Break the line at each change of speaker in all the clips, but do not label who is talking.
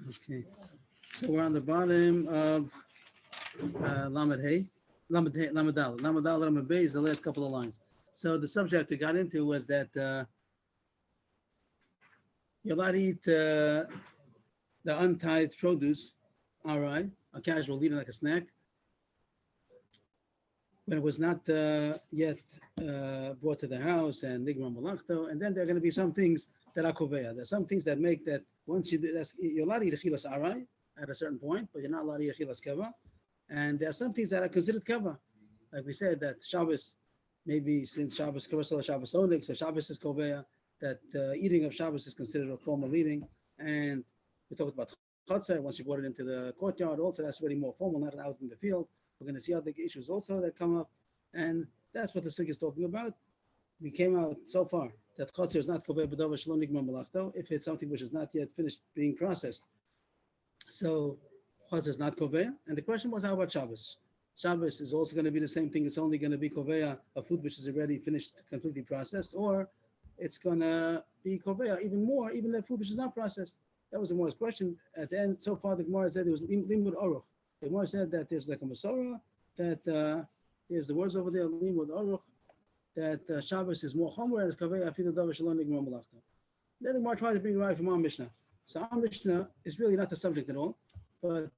Okay. So we're on the bottom of Lamed Hey, Lamed Dal. Lamed Dal, Lamed Bey is the last couple of lines. So the subject we got into was that you're allowed to eat the untied produce, all right, a casual eating like a snack, when it was not yet brought to the house and nigma malachto, and then there are going to be some things that are koveya. There's some things that make that once you do, you're allowed to eat achilas arai at a certain point, but you're not allowed to eat achilas kava. And there are some things that are considered kava. Like we said, that Shabbos, maybe since Shabbos Kavasol Shabbos Onik, so Shabbos is koveya, that eating of Shabbos is considered a formal eating. And we talked about chatzar, once you brought it into the courtyard, also that's already more formal, not out in the field. We're going to see other issues also that come up, and that's what the sugya is talking about. We came out so far that chatzar is not kovei b'davar shalom nigma malachto if it's something which is not yet finished being processed. So chatzar is not kovei, and the question was, how about Shabbos? Shabbos is also going to be the same thing. It's only going to be kovei a food which is already finished, completely processed, or it's going to be kovei even more, even the food which is not processed. That was the Gemara's question. At the end, so far the Gemara said it was limud aruch. The Gemara said that there's like a Masorah, that there's the words over there, limud aruch, that Shabbos is more chomer as kaveh afilu davar shalom nigma malachta. Then the Gemara tried to bring it right from our Mishnah. So our Mishnah is really not the subject at all, but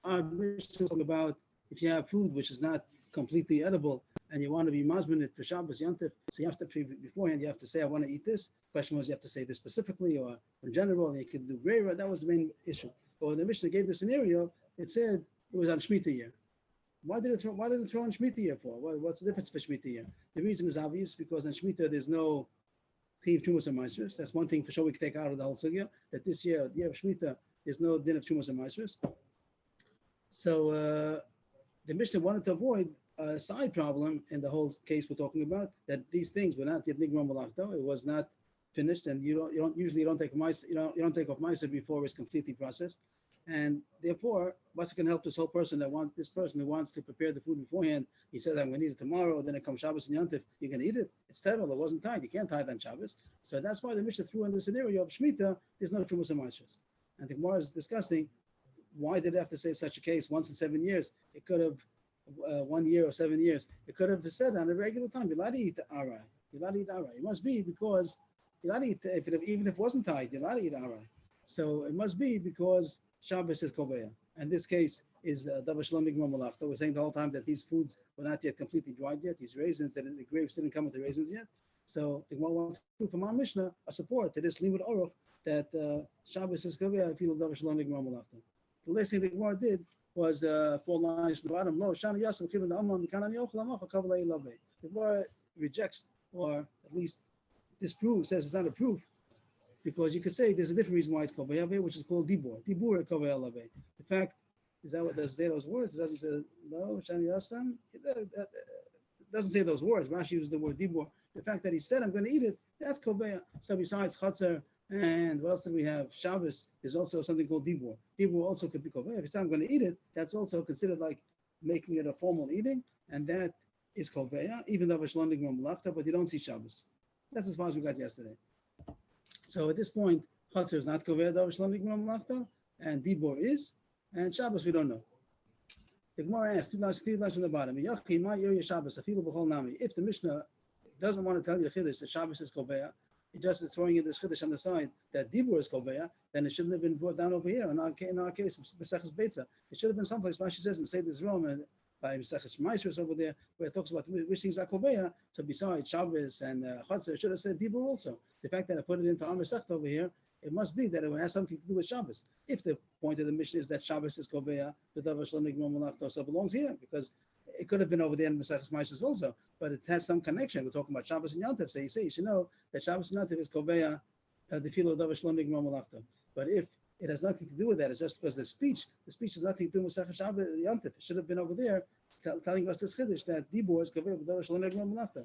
our Mishnah is talking about if you have food which is not completely edible and you want to be mazmin it for Shabbos Yantif, so you have to beforehand. You have to say, I want to eat this. The question was, you have to say this specifically or in general. And you could do greira. That was the main issue. But when the Mishnah gave the scenario, it said it was on Shemitah year. Why did it throw on Shemitah year for? What's the difference for Shemitah year? The reason is obvious, because on Shemitah there's no Chiv Trumas and Maasros. That's one thing for sure we can take out of the whole sugya, that this year, the year of Shemitah, there's no din of Trumas and Maasros. So the Mishnah wanted to avoid a side problem in the whole case we're talking about, that these things were not yet nigma malachto. It was not finished, and you don't take off meiser before it's completely processed. And therefore, what's it going to help this whole person who wants to prepare the food beforehand? He says, I'm going to eat it tomorrow, then it comes Shabbos and Yantif, you're going to eat it? It's terrible, it wasn't tied. You can't tie it on Shabbos. So that's why the Mishnah threw in the scenario of Shemitah, there's no Trumas and Maasros. And the Gemara is discussing, why did it have to say such a case once in 7 years? It could have 1 year or 7 years. It could have said on a regular time, you're allowed to eat arai. You're allowed to eat arai. It must be because you're allowed to eat, even if it wasn't tied, you're allowed to eat arai. So it must be because Shabbos is koveya. And this case is davar shalom nigma malachta. We're saying the whole time that these foods were not yet completely dried yet. These raisins, the grapes didn't come with the raisins yet. So the Gemara wants to prove from our Mishnah a support to this limud aruch that Shabbos is koveya if you davar shalom nigma malachta. The last thing the Gemara did was 4 lines to the bottom. No, Shana Yasam Chilin Amam Kanan Yochel Amacha Kavalei Lave. The Gemara rejects, or at least disproves, says it's not a proof, because you could say there's a different reason why it's Kavalei, which is called Dibur. Dibur Kavalei Lave. The fact is that what does say those words? It doesn't say no, Shana Yasam. It doesn't say those words. Rashi uses the word Dibur. The fact that he said I'm going to eat it, that's Kavalei. So besides Chatzar, and what else do we have? Shabbos is also something called Dibur. Dibur also could be koveya. If it's I'm going to eat it, that's also considered like making it a formal eating, and that is koveya, even though it's shalom nigma malachta, but you don't see Shabbos. That's as far as we got yesterday. So at this point, Chatzar is not koveya, though shalom nigma malachta, and Dibur is, and Shabbos we don't know. The Gemara asks, two lines from the bottom. If the Mishnah doesn't want to tell you the chiddush that Shabbos is koveya, it just is throwing in this chiddush on the side that Dibur is koveya, then it shouldn't have been brought down over here. In our case, Maseches Beitza, it should have been someplace. Rashi says and say this Rome by Maseches Maasros over there, where it talks about which things are koveya. So besides Shabbos and Chatzar, it should have said Dibur also. The fact that I put it into Amar Sechta over here, it must be that it has something to do with Shabbos. If the point of the Mishnah is that Shabbos is koveya, the davar shalom nigma malachta also belongs here, because it could have been over there in Maseches Maasros also, but it has some connection. We're talking about Shabbos and Yantif, so you should know that Shabbos and Yantif is koveya, the filo davar shalom nigma malachta. But if it has nothing to do with that, it's just because the speech has nothing to do with Maseches Shabbos Yantif. It should have been over there telling us this chiddush that Dibur is koveya, davar shalom nigma malachta.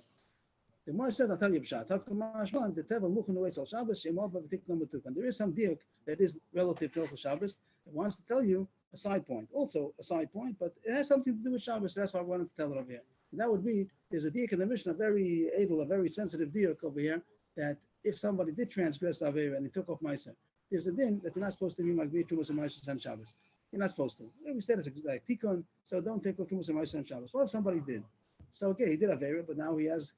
The Gemara says, I'll tell you Pshat. The Tevel Muchan Noetz Al Shabbos Shemov B'V'tik Number 2. And there is some diuk that is relative to Hilchos Shabbos. It wants to tell you a side point, also a side point, but it has something to do with Shabbos. That's why I wanted to tell it over here. And that would be, there's a diuk in the Mishnah, a very edel, a very sensitive diuk over here, that if somebody did transgress Avera and he took off Maisa, there's a din that you're not supposed to be Magbir Trumas and Maisa on Shabbos. You're not supposed to. We said it's like Tikkun, so don't take off Trumas and Maisa on Shabbos. What if somebody did? So okay, he did Avera, but now he has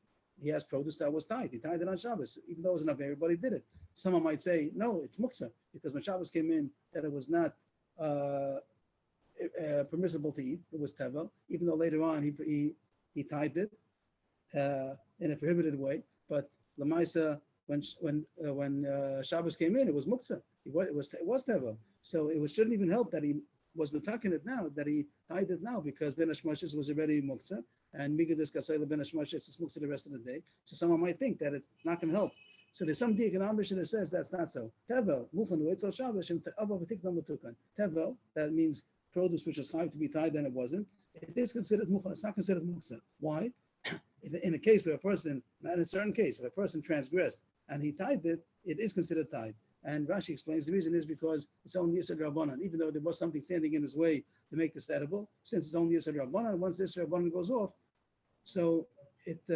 produce that was tied. He tied it on Shabbos, even though it was an Avera, but he did it. Someone might say, no, it's Muktzah, because when Shabbos came in, that it was not permissible to eat. It was Tevel, even though later on he tied it in a prohibited way. But Lamaisa, when Shabbos came in, it was Muktzah. It was Tevel. So it shouldn't even help that he was mutakin it now, that he tied it now, because Ben Hashmashis was already Muktzah, and Migadis Kasayla Ben Hashmashis is Muktzah the rest of the day. So someone might think that it's not going to help. So there's some Diak in our mission that says that's not so. Tevel, Muchanu, Eitzel Shabbos, Tevel, that means produce which is high to be tied, then it wasn't. It is considered Muchanu, it's not considered Muktzah. Why? In a case where a person, not in a certain case, if a person transgressed and he tied it, it is considered tied. And Rashi explains the reason is because it's only Yisad Rabbanan. Even though there was something standing in his way to make this edible, since it's only Yisad Rabbanan, once this Rabbanan goes off, so it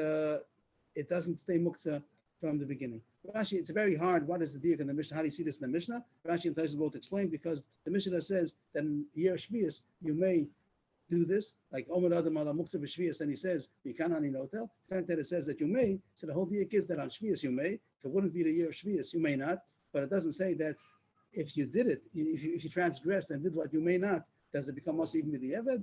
doesn't stay Muktzah from the beginning. Rashi, it's very hard. What is the diak in the Mishnah? How do you see this in the Mishnah? Rashi and Tosfos both explain, because the Mishnah says that in year Shvius you may do this, like Omer Adam ala Muktzah b'Shvius, and he says you cannot notel. The fact that it says that you may, so the whole diak is that on Shvius you may. If it wouldn't be the year of Shvius, you may not. But it doesn't say that if you did it, if you transgressed and did what you may not, does it become also even the Eved?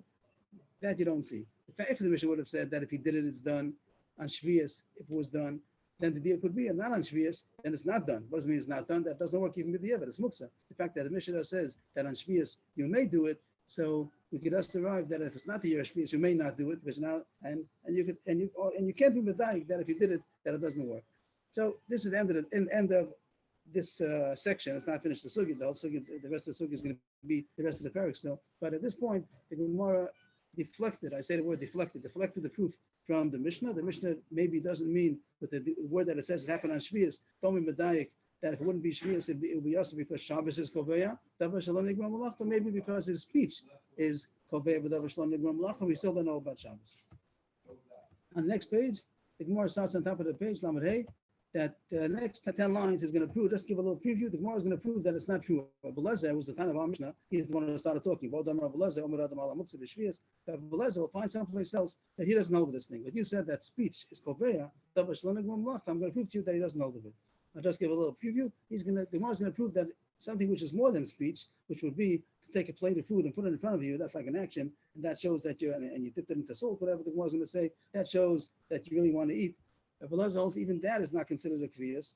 That you don't see. If the Mishnah would have said that if he did it, it's done on Shvius, if it was done, then the deal could be, and not on Shvius, then it's not done. What does it mean it's not done? That doesn't work even with the Eved. It's Muktzah. The fact that the Mishnah says that on Shvius you may do it, so we could just arrive that if it's not the year of Shvius, you may not do it, because now and you can't be medayik that if you did it, that it doesn't work. So this is the end of this section. It's not finished the sugi. The whole sugi, the rest of the sugi is going to be the rest of the parak still. But at this point, the Gemara deflected. I say the word deflected the proof from the Mishnah. The Mishnah maybe doesn't mean with the word that it says it happened on Shvius. Don't be medayik that if it wouldn't be Shvius, it would be also because Shabbos is koveya. Davar shalom nigmar malachta. Maybe because his speech is koveya, but davar shalom nigmar malachta. We still don't know about Shabbos. On the next page, the Gemara starts on top of the page, Lamed Hey, that the next 10 lines is going to prove, just give a little preview, the Gemara is going to prove that it's not true. Rabbi Lezer was the fan of our Mishnah. He's the one who started talking. Rabbi Lezer will find someplace else that he doesn't hold of this thing. But you said that speech is koveya, I'm going to prove to you that he doesn't hold of it. I'll just give a little preview. The Gemara is going to prove that something which is more than speech, which would be to take a plate of food and put it in front of you, that's like an action, and that shows that you dipped it into salt, whatever the Gemara is going to say, that shows that you really want to eat. Even that is not considered a kviyas.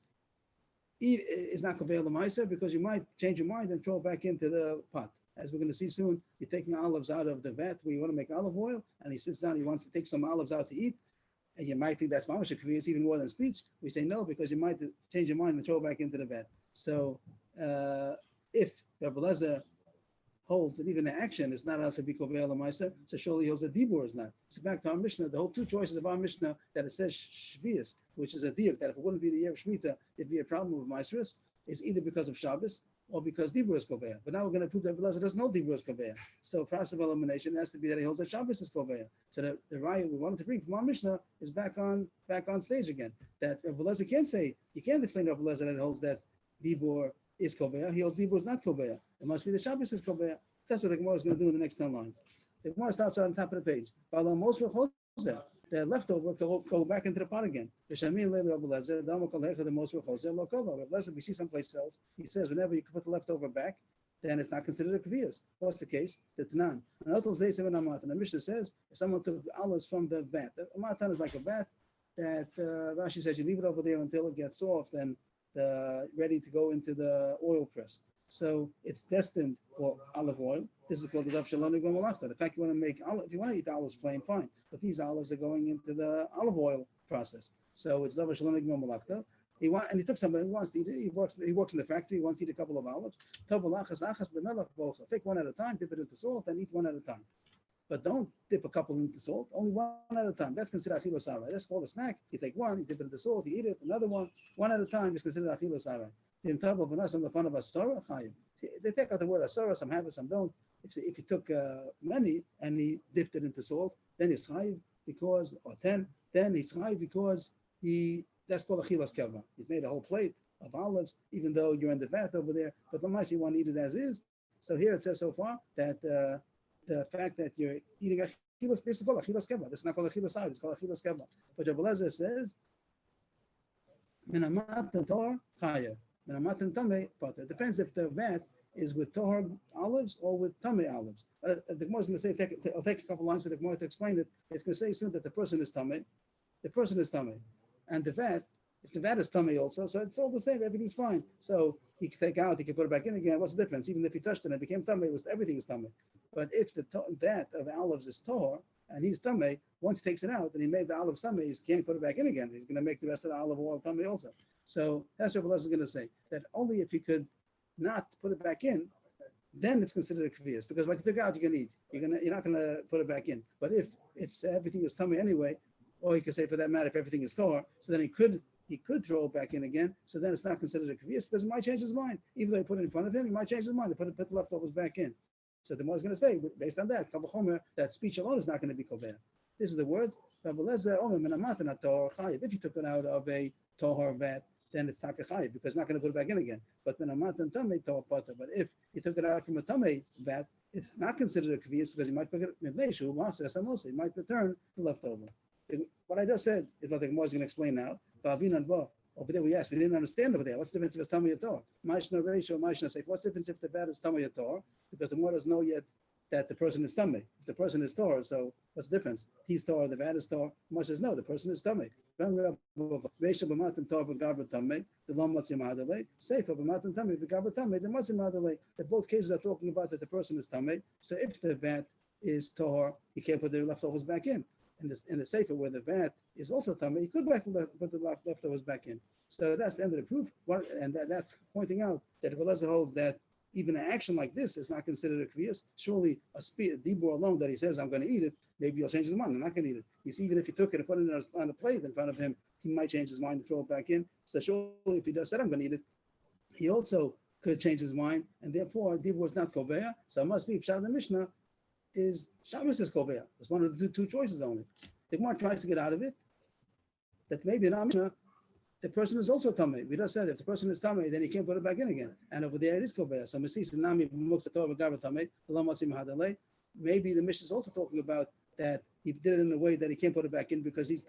It's not koveya l'maisa, because you might change your mind and throw it back into the pot. As we're going to see soon, you're taking olives out of the vat where you want to make olive oil, and he sits down, he wants to take some olives out to eat, and you might think that's mamash kviyas, even more than speech. We say no, because you might change your mind and throw it back into the vat. So if Rabbi Lezer holds that even the action is not allowed to be koveya l'maisa, so surely he holds that dibur is not. So back to our Mishnah, the whole two choices of our Mishnah, that it says shvius, which is a diuk, that if it wouldn't be the year of Shemitah, it'd be a problem with maasros, is either because of Shabbos or because dibur is koveya. But now we're going to prove that Rabbi Lezer doesn't know dibur is koveya. So process of elimination has to be that he holds that Shabbos is koveya. So the raya we wanted to bring from our Mishnah is back on stage again. That Rabbi Lezer can't say, you can't explain to Rabbi Lezer that it holds that dibur is koveya. He holds dibur is not koveya. It must be the Shabbos is koveya. That's what the Gemara is going to do in the next 10 lines. The Gemara starts on top of the page. The leftover go back into the pot again. We see someplace else. He says whenever you put the leftover back, then it's not considered a kviyas. What's the case? The Tanan. And the Mishnah says if someone took olives from the vat, a matan is like a vat that Rashi says you leave it over there until it gets soft and ready to go into the oil press. So it's destined for olive oil. This is called the Dav Shalom Nigmar Malachta. The fact you want to make olive, if you want to eat olives plain, fine. But these olives are going into the olive oil process. So it's Dav Shalom Nigmar Malachta. And he took somebody who wants to eat it. He works in the factory. He wants to eat a couple of olives. Take one at a time, dip it into salt, and eat one at a time. But don't dip a couple into salt. Only one at a time. That's considered achilas aray. That's called a snack. You take one, you dip it into salt, you eat it. Another one at a time is considered achilas aray. They take out the word asara, some have it, some don't. If he took many and he dipped it into salt, then he's chayiv because, or 10, then he's chayiv because he that's called a chilas keva. You've made a whole plate of olives, even though you're in the vat over there, but the you want to eat it as is. So here it says so far that the fact that you're eating a chilas, this is called a chilas keva. This is not called a chilas side, it's called a chilas keva. But Rabbi Elazar says, Minamat and Tor chaya. Minamat and Tameh potter. It depends if the vat is with Torah olives or with Tameh olives. The Gemara is going to say, I'll take a couple lines for the Gemara to explain it. It's going to say soon that the person is Tameh. The person is Tameh. And the vat, if the vat is Tameh also, so it's all the same, everything's fine. So he can take out, he can put it back in again. What's the difference? Even if he touched it and it became Tameh, everything is Tameh. But if the vat of olives is Torah, and he's Tameh, once he takes it out and he made the olive Tameh, he can't put it back in again. He's going to make the rest of the olive oil Tameh also. So that's what Elazar is going to say, that only if you could not put it back in, then it's considered a kvias, because what you took out, you can eat. You're not going to put it back in. But if it's everything is tummy anyway, or you could say for that matter, if everything is Torah, so then he could throw it back in again. So then it's not considered a kvias because he might change his mind. Even though he put it in front of him, he might change his mind. They put the leftovers back in. So the more is going to say, based on that, that speech alone is not going to be kover. This is the words. If you took it out of a tohar vat, then it's takachayv because it's not going to put it back in again. But if you took it out from a tamei vat, it's not considered a kvias because he might put it he might return the leftover. What I just said is what the Gemara is going to explain now. Over there we asked, we didn't understand over there. What's the difference if it's tamei yator? Ma'ishna ratio, ma'ishna seif. What's the difference if the vat is tamei yator? Because the Gemara doesn't know yet that the person is tamei. If the person is Torah, so what's the difference? He's Torah, the vat is Torah. Moshe says no, the person is tamei. That both cases are talking about that the person is tamei. So if the vat is Torah, you can't put the leftovers back in. In the sefer where the vat is also tamei, you could put the leftovers back in. So that's the end of the proof. That's pointing out that Rabbi Elazar holds that even an action like this is not considered a kvias. Surely a dibur alone that he says, I'm going to eat it, maybe he'll change his mind. I'm not going to eat it. You see, even if he took it and put it on a plate in front of him, he might change his mind and throw it back in. So surely if he just said, I'm going to eat it, he also could change his mind, and therefore dibur is not koveya. So it must be Pshat the Mishnah is Shabbos is koveya. It's one of the two choices only. The Gemara tries to get out of it that maybe in our Mishnah, the person is also tamei. We just said if the person is tamei, then he can't put it back in again. And over there it is koveya. So Mesis Nami tamei. Maybe the Mishnah is also talking about that he did it in a way that he can't put it back in because he's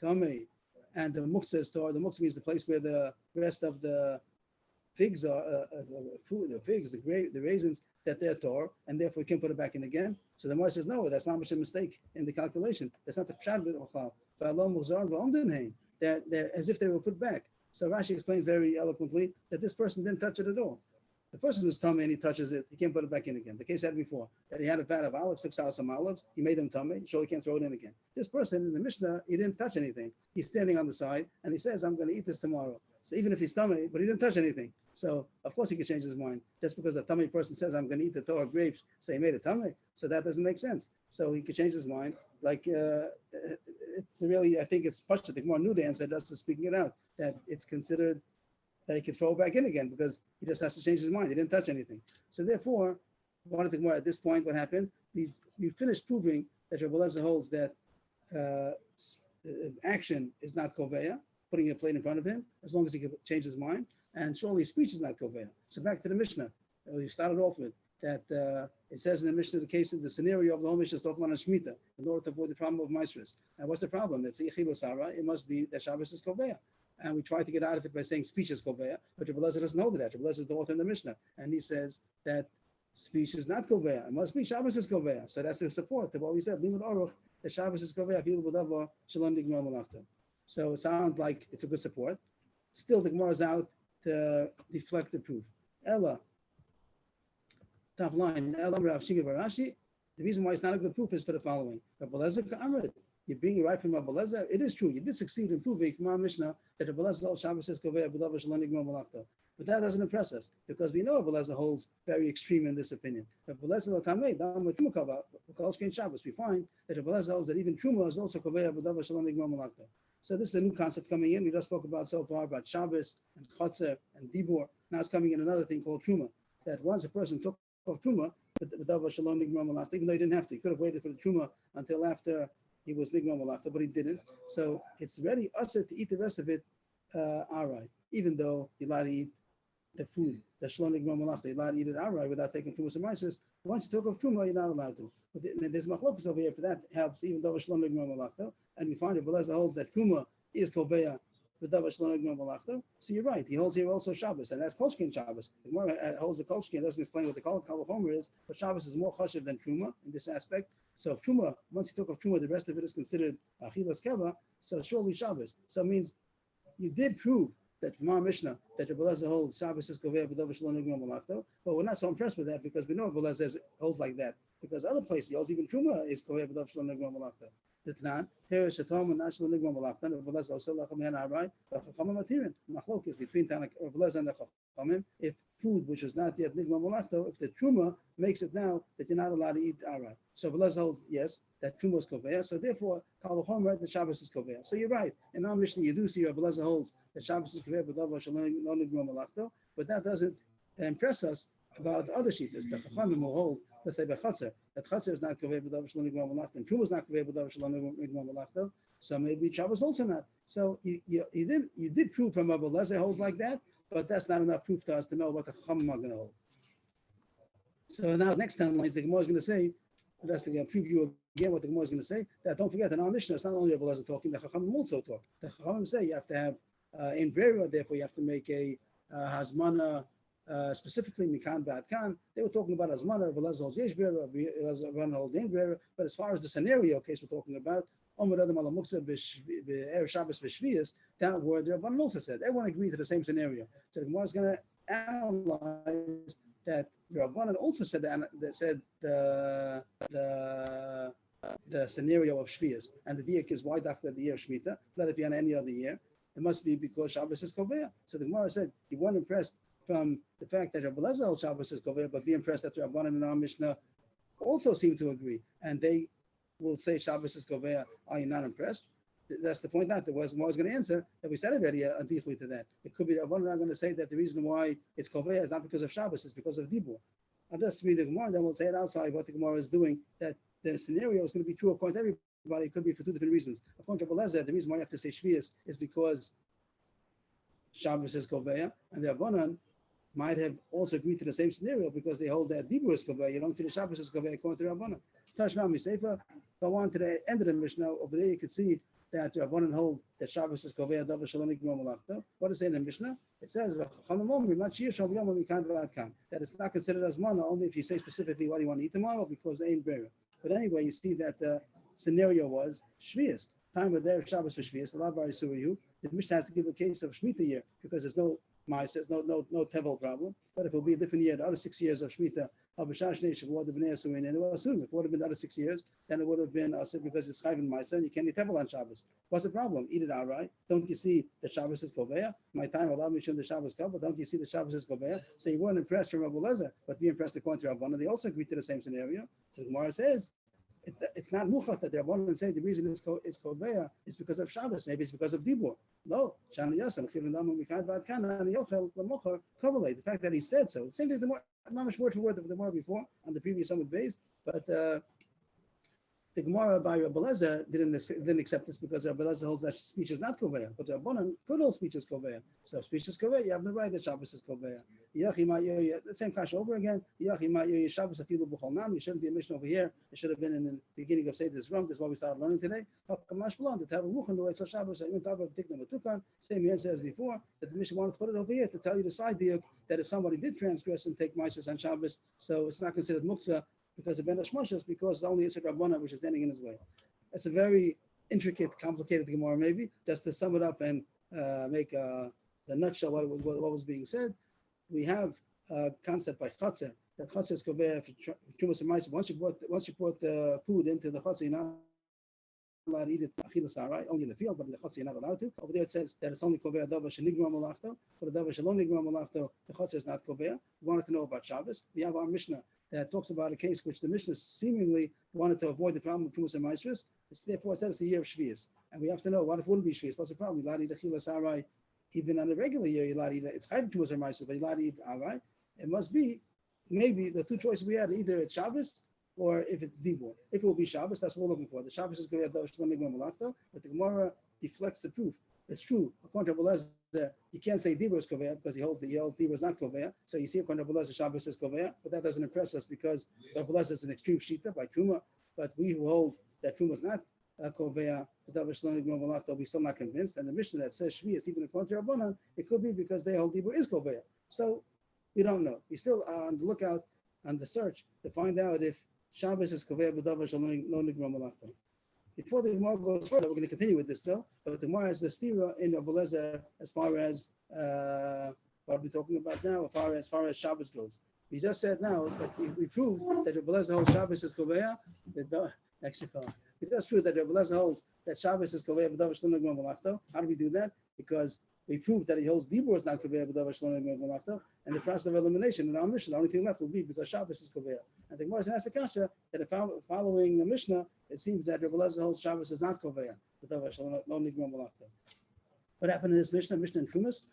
tamei, and the muktzah is Torah. The muktzah means the place where the rest of the figs are food, the figs, the raisins, that they're Torah, and therefore he can't put it back in again. So the Gemara says no, that's not much a mistake in the calculation. That's not the pshat b'chal. They're as if they were put back. So Rashi explains very eloquently that this person didn't touch it at all. The person who's tummy and he touches it, he can't put it back in again. The case I had before, that he had a vat of olives, 6 out some olives, he made them tummy, so he can't throw it in again. This person in the Mishnah, he didn't touch anything. He's standing on the side and he says, I'm going to eat this tomorrow. So even if he's tummy, but he didn't touch anything. So of course he could change his mind. Just because a tummy person says, I'm going to eat the Torah grapes, so he made a tummy. So that doesn't make sense. So he could change his mind. Like it's really, I think it's Pashta. The Gemara knew the answer, just speaking it out, that it's considered that he can throw it back in again because he just has to change his mind. He didn't touch anything. So therefore, wanted to at this point, what happened? We finished proving that Rabbi Elazar holds that action is not koveya, putting a plate in front of him, as long as he can change his mind. And surely speech is not koveya. So back to the Mishnah. We started off with that it says in the Mishnah, the scenario of the whole Mishnah is talking about Shemitah in order to avoid the problem of Maasros. And what's the problem? It's Yechil Sarah. It must be that Shabbos is koveya. And we try to get out of it by saying speech is koveya, but Rabbi Elazar doesn't hold that. Rabbi Elazar is the author in the Mishnah, and he says that speech is not koveya. It must be Shabbos is koveya. So that's a support to what we said. Limud Aruch, that Shabbos is koveya. So it sounds like it's a good support. Still, the Gemara is out to deflect the proof. Ella, top line. Ella Rav Shimi Barashi. The reason why it's not a good proof is for the following. Rabbi Elazar Ka'amrit. You're being right from Rabbi Elazar. It is true. You did succeed in proving from our Mishnah that Rabbi Elazar Shabbos is koveya b'davar shalom nigmar malachta. But that doesn't impress us because we know Rabbi Elazar holds very extreme in this opinion. Rabbi Elazar lo tamei dam truma kava v'kol Shabbos. We find that Rabbi Elazar holds that even truma is also koveya b'davar shalom nigmar malachta. So this is a new concept coming in. We just spoke about so far about Shabbos and Chotzer and Dibur. Now it's coming in another thing called truma. That once a person took off truma, b'davar shalom nigmar malachta, even though he didn't have to, he could have waited for the truma until after he was nigma malachta, but he didn't. So it's ready usher to eat the rest of it, all right, even though you're allowed to eat the food, the shalom nigma malachta, you're allowed to eat it outright without taking trumas and maasros. Once you took off truma, you're not allowed to. But there's machlokas over here for that helps, even though shalom nigma malachta, and we find it, Beleza holds that truma is koveya. So you're right. He holds here also Shabbos, and that's Kolshkin Shabbos. The more holds the Kolshkin, doesn't explain what the Kal Chomer is, but Shabbos is more chashiv than Truma in this aspect. So if Truma, once you took off Truma, the rest of it is considered Achilas Keva, so surely Shabbos. So it means you did prove that from our Mishnah that Rebbe Elazar holds Shabbos is Kovei B'Davar Shalom Nigma Malachto, but we're not so impressed with that because we know Rebbe Elazar holds like that. Because other places he holds even Truma is Kovei B'Davar Shalom Nigma Malachto. The Tanan, here is Shatom and Shalom Nigma Malachto, and Rebbe Elazar also Lachem Yan Arai, but Chachamim Matirin. Machlok is between Rebbe Elazar and the Chachamim. If food which was not yet Nigma Malachto, if the Truma makes it now that you're not allowed to eat Arai. So Rebbe Elazar holds yes, that Truma is Kovei, so therefore Kal Chomer, the Shabbos is Kovei. So you're right. In our Mishnah you do see Rebbe Elazar holds that Shabbos is Kovei B'Davar Shalom Nigma Malachto, but that doesn't impress us about other shittas. The Chachamim will hold, let's say by Chatzar, that Chatzar is not Kovei B'Davar Shalom Nigma Malachto, and Truma is not Kovei B'Davar Shalom Nigma Malachto. So maybe Shabbos also not. So you did prove from Rebbe Elazar holds like that, but that's not enough proof to us to know what the Chachamim are going to hold. So now next time the Gemara is going to say, that's again preview again what the Gemara is going to say. That don't forget that our Mishnah, it's not only Rebbe Elazar talking, the Chachamim also talk. The Chachamim say you have to have in Vera, therefore you have to make a Hazmana. Specifically Mikan Bad Kan, they were talking about Azmana, Rebbe Elazar holds Yesh Bera, Rebbe Elazar holds Ein Bera, but as far as the scenario case we're talking about, Omer Adam Ala Muksa B'Erev Shabbos B'Shvius, that word the Rabbanan also said. Everyone agreed to the same scenario. So the Gemara is going to analyze that the Rabbanan also said that said the scenario of Shvius, and the diak is why after the year of Shmita, let it be on any other year. It must be because Shabbos is Koveya. So the Gemara said you weren't impressed from the fact that Rebbe Elazar holds Shabbos is Koveya, but be impressed that the Rabbanan and our Mishnah also seem to agree, and they will say Shabbos is Koveya. Are you not impressed? That's the point. Not there was going to answer that we said already a dichui to that. It could be that Rabbanan are going to say that the reason why it's Koveya is not because of Shabbos, it's because of Dibur. I'll just read the Gemara, then we'll say it outside what the Gemara is doing. That the scenario is going to be true according to everybody. It could be for two different reasons. According to Rebbe Elazar, the reason why you have to say Shvius is because Shabbos is Koveya, and the Rabbanan might have also agreed to the same scenario because they hold that Dibur is Koveya. You don't see the Shabbos is Koveya according to the Rabbanan. Tashma Misefa, go on to the end of the Mishnah. Over there you can see that the Rabbanan hold that Shabbos is Koveya Davar Shalom Nigma Malachto. What does it say in the Mishnah? It says that it's not considered as mana only if you say specifically what you want to eat tomorrow because they ain't buried. But anyway, you see that the scenario was Shvius. Time of there Shabbos for Shvius. The Mishnah has to give a case of Shemitah year because there's no Ma'aser, no Tevel problem. But if it will be a different year, the other 6 years of Shemitah, if it would have been the other 6 years, then it would have been Asir because it's Chayv and Ma'aser, and you can't eat Tevel on Shabbos. What's the problem? Eat it outright. Don't you see the Shabbos is Koveya? My time allowed me to show the Shabbos Koveya. Don't you see the Shabbos is Koveya? So you weren't impressed from Rebbe Elazar, but be impressed according to Rabbanan. They also agreed to the same scenario. So the Gemara says, it's not muchat that the Rabbanan say the reason it's Koveya is because of Shabbos. Maybe it's because of Dibur. No. The fact that he said so. The same thing as the more, not much word for word of the Gemara before on the previous Summit base, but the Gemara by Rebbe Elazar didn't accept this because Rebbe Elazar holds that speech is not Koveya, but Rabbanan could hold speech is Koveya. So speech is Koveya, you have the right that Shabbos is Koveya. The same kasha over again. Shabbos afilu b'chol nam. You shouldn't be a mission over here. It should have been in the beginning of Seder's room. This is what we started learning today. Same answer as before, that the mission wanted to put it over here to tell you the side deal that if somebody did transgress and take Ma'aser on Shabbos, so it's not considered muksa because of Ben Hashmashas, because it's only Yisrael Rabbana which is standing in his way. It's a very intricate, complicated Gemara maybe. Just to sum it up and make the nutshell what was being said. We have a concept by Chatzar that Chatzar is Koveya for Trumas and Ma'aser. Once you put the food into the Chatzar, you're not allowed to eat it Achilas Arai, only in the field, but in the Chatzar you're not allowed to. Over there it says that it's only Koveya Davar Shenigma Malachto, but the Davar Shalom Nigma Malachto, the Chatzar is not Koveya. We wanted to know about Shabbos. We have our Mishnah that talks about a case which the Mishnah seemingly wanted to avoid the problem of Trumas and Ma'aser. Therefore it says it's the year of Shvius. And we have to know what if it wouldn't be Shvius. What's the problem? You're allowed to eat Achilas Arai. Even on a regular year, you're allowed to eat it. It's Chayv Trumas and Ma'aser, but you're allowed to eat Arai. It must be maybe the two choices we had, either it's Shabbos or if it's dibur. If it will be Shabbos, that's what we're looking for. The Shabbos is going to be Shalom Nigma Malachto, but the Gemara deflects the proof. It's true. According to Abelazar, you can't say dibur is koveya because he holds dibur is not koveya. So you see, according to Abelazar, Shabbos is koveya, but that doesn't impress us because Abelazar is an extreme shita by truma. But we who hold that truma is not koveya, we're still not convinced. And the Mishnah that says shvi is even according to Rabbanan, it could be because they hold dibur is koveya. So we don't know. We still are on the lookout, on the search to find out if Shabbos is koveya b'davar shalom nigma malachto. Before the Gemara goes further, we're going to continue with this still, but the Gemara has the stira in Abelazar as far as what we're talking about now, as far as Shabbos goes. We just said now that we proved that Abelazar holds Shabbos is koveya. We just proved that Abelazar holds that Shabbos is koveya b'davar shalom nigma malachto. How do we do that? Because we proved that he holds dibur is not koveya b'davar shalom nigma malachto, and the process of elimination in our Mishnah, the only thing left will be because Shabbos is koveya. And the Gemara is asking kasha that following the Mishnah, it seems that Rabbi Elazar holds Shabbos is not koveya b'davar shalom nigma malachto. What happened in this Mishnah in Trumas?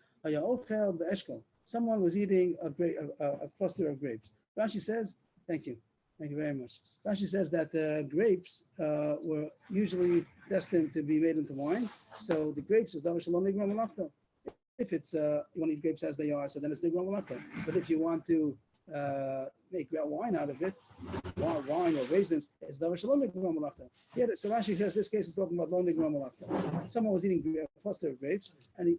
Someone was eating a cluster of grapes. Rashi says, thank you very much. Rashi says that the grapes were usually destined to be made into wine. So the grapes is davar shalom nigma malachto. If it's you want to eat grapes as they are, so then it's nigma malachto. But if you want to make wine out of it, wine or raisins, it's davar shalom nigma malachto. So Rashi says this case is talking about lo nigma malachto. Someone was eating a cluster of grapes, and he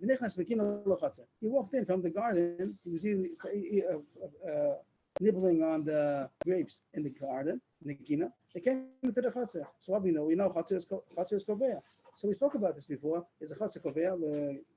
walked in from the garden. He was eating, nibbling on the grapes in the garden, in the gina. They came into the chatzah. So what we know chatzah is koveya. So we spoke about this before. Is a chatzah koveya